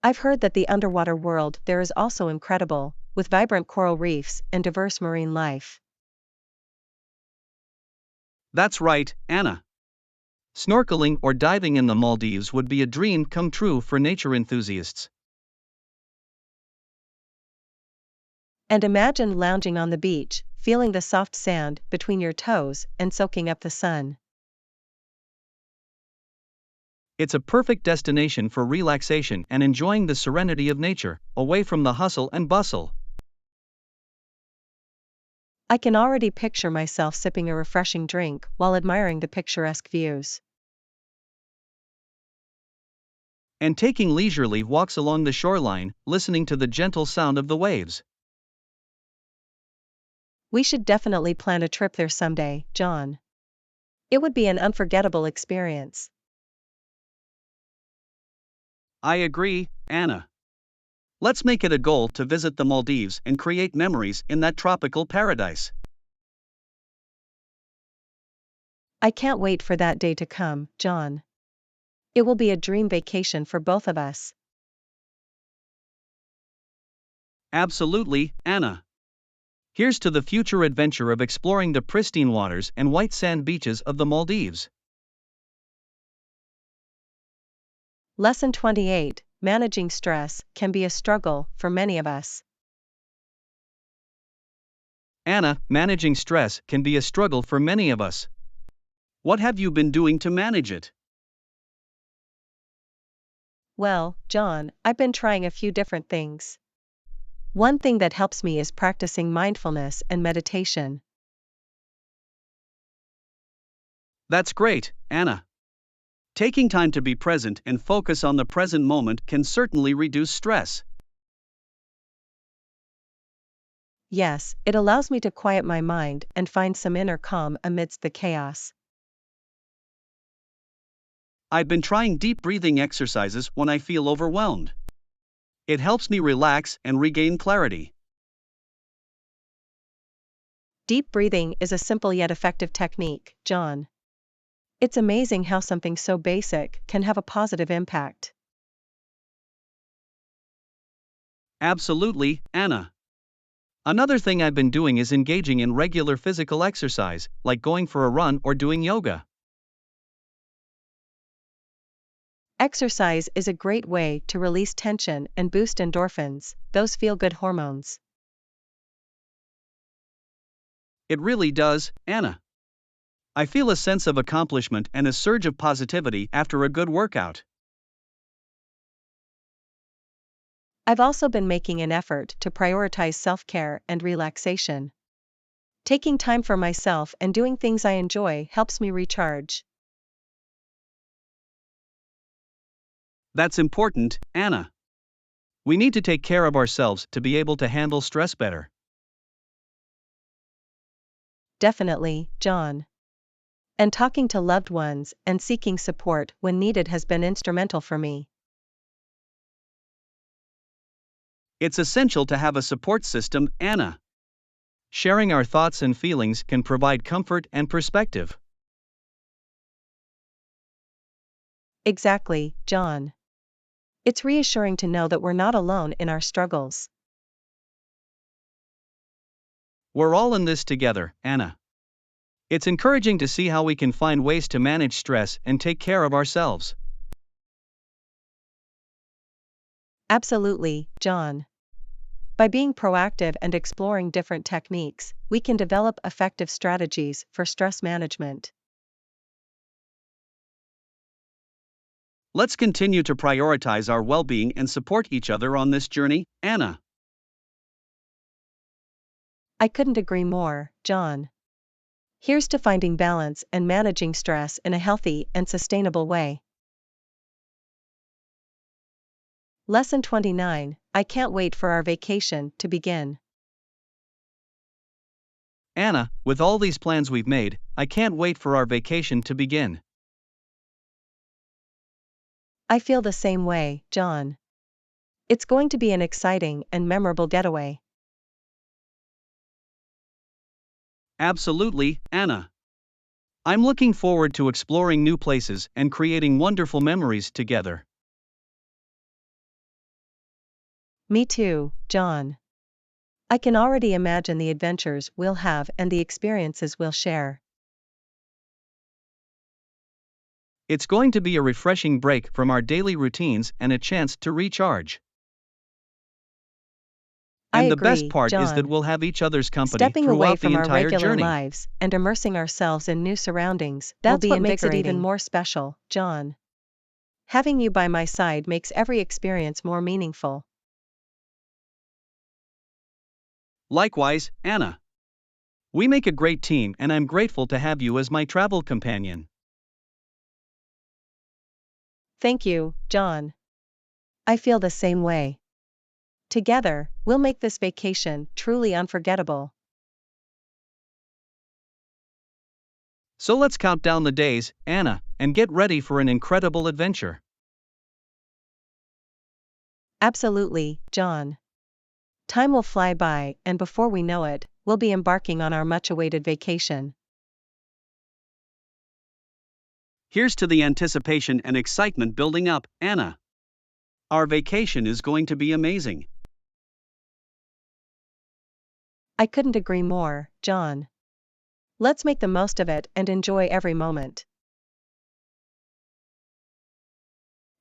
I've heard that the underwater world there is also incredible, with vibrant coral reefs and diverse marine life. That's right, Anna. Snorkeling or diving in the Maldives would be a dream come true for nature enthusiasts. And imagine lounging on the beach, feeling the soft sand between your toes and soaking up the sun. It's a perfect destination for relaxation and enjoying the serenity of nature, away from the hustle and bustle. I can already picture myself sipping a refreshing drink while admiring the picturesque views. And taking leisurely walks along the shoreline, listening to the gentle sound of the waves. We should definitely plan a trip there someday, John. It would be an unforgettable experience. I agree, Anna. Let's make it a goal to visit the Maldives and create memories in that tropical paradise. I can't wait for that day to come, John. It will be a dream vacation for both of us. Absolutely, Anna. Here's to the future adventure of exploring the pristine waters and white sand beaches of the Maldives. Lesson 28. Managing stress can be a struggle for many of us. Anna, managing stress can be a struggle for many of us. What have you been doing to manage it? Well, John, I've been trying a few different things. One thing that helps me is practicing mindfulness and meditation. That's great, Anna. Taking time to be present and focus on the present moment can certainly reduce stress. Yes, it allows me to quiet my mind and find some inner calm amidst the chaos. I've been trying deep breathing exercises when I feel overwhelmed. It helps me relax and regain clarity. Deep breathing is a simple yet effective technique, John. It's amazing how something so basic can have a positive impact. Absolutely, Anna. Another thing I've been doing is engaging in regular physical exercise, like going for a run or doing yoga. Exercise is a great way to release tension and boost endorphins, those feel-good hormones. It really does, Anna. I feel a sense of accomplishment and a surge of positivity after a good workout. I've also been making an effort to prioritize self-care and relaxation. Taking time for myself and doing things I enjoy helps me recharge. That's important, Anna. We need to take care of ourselves to be able to handle stress better. Definitely, John. And talking to loved ones and seeking support when needed has been instrumental for me. It's essential to have a support system, Anna. Sharing our thoughts and feelings can provide comfort and perspective. Exactly, John. It's reassuring to know that we're not alone in our struggles. We're all in this together, Anna. It's encouraging to see how we can find ways to manage stress and take care of ourselves. Absolutely, John. By being proactive and exploring different techniques, we can develop effective strategies for stress management. Let's continue to prioritize our well being and support each other on this journey, Anna. I couldn't agree more, John. Here's to finding balance and managing stress in a healthy and sustainable way. Lesson 29. I can't wait for our vacation to begin. Anna, with all these plans we've made, I can't wait for our vacation to begin. I feel the same way, John. It's going to be an exciting and memorable getaway. Absolutely, Anna. I'm looking forward to exploring new places and creating wonderful memories together. Me too, John. I can already imagine the adventures we'll have and the experiences we'll share. It's going to be a refreshing break from our daily routines and a chance to recharge. I And the best agree, part is that John. we'll have each other's company Stepping away throughout the from our entire regular journey. lives and immersing ourselves in new surroundings, That's will be what makes it even invigorating. more special, John. Having you by my side makes every experience more meaningful. Likewise, Anna. We make a great team and I'm grateful to have you as my travel companion. Thank you, John. I feel the same way. Together, we'll make this vacation truly unforgettable. So let's count down the days, Anna, and get ready for an incredible adventure. Absolutely, John. Time will fly by, and before we know it, we'll be embarking on our much-awaited vacation. Here's to the anticipation and excitement building up, Anna. Our vacation is going to be amazing. I couldn't agree more, John. Let's make the most of it and enjoy every moment.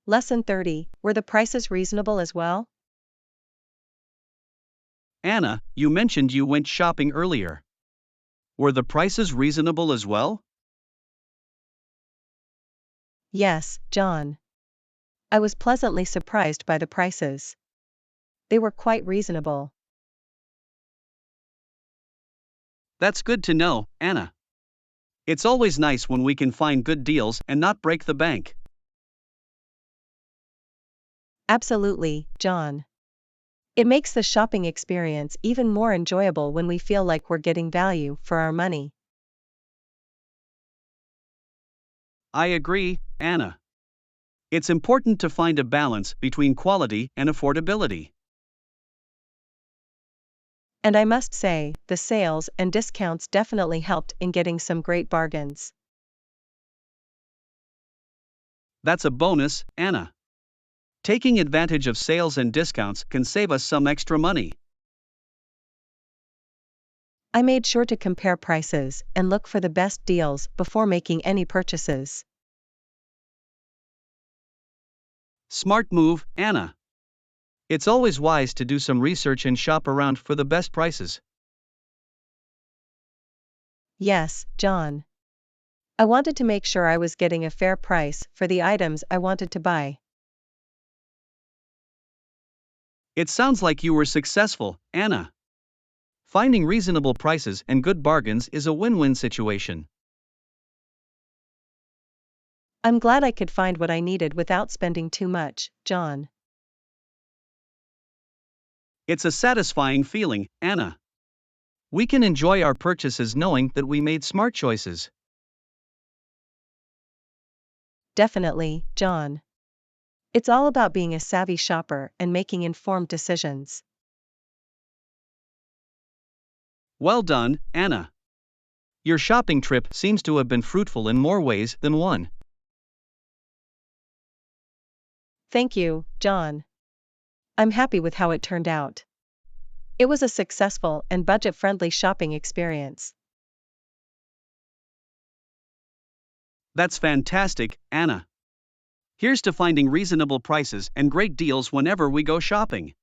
Lesson 30. Were the prices reasonable as well? Anna, you mentioned you went shopping earlier. Were the prices reasonable as well? Yes, John. I was pleasantly surprised by the prices. They were quite reasonable. That's good to know, Anna. It's always nice when we can find good deals and not break the bank. Absolutely, John. It makes the shopping experience even more enjoyable when we feel like we're getting value for our money. I agree, Anna. It's important to find a balance between quality and affordability. And I must say, the sales and discounts definitely helped in getting some great bargains. That's a bonus, Anna. Taking advantage of sales and discounts can save us some extra money. I made sure to compare prices and look for the best deals before making any purchases. Smart move, Anna. It's always wise to do some research and shop around for the best prices. Yes, John. I wanted to make sure I was getting a fair price for the items I wanted to buy. It sounds like you were successful, Anna. Finding reasonable prices and good bargains is a win-win situation. I'm glad I could find what I needed without spending too much, John. It's a satisfying feeling, Anna. We can enjoy our purchases knowing that we made smart choices. Definitely, John. It's all about being a savvy shopper and making informed decisions. Well done, Anna. Your shopping trip seems to have been fruitful in more ways than one. Thank you, John. I'm happy with how it turned out. It was a successful and budget-friendly shopping experience. That's fantastic, Anna. Here's to finding reasonable prices and great deals whenever we go shopping.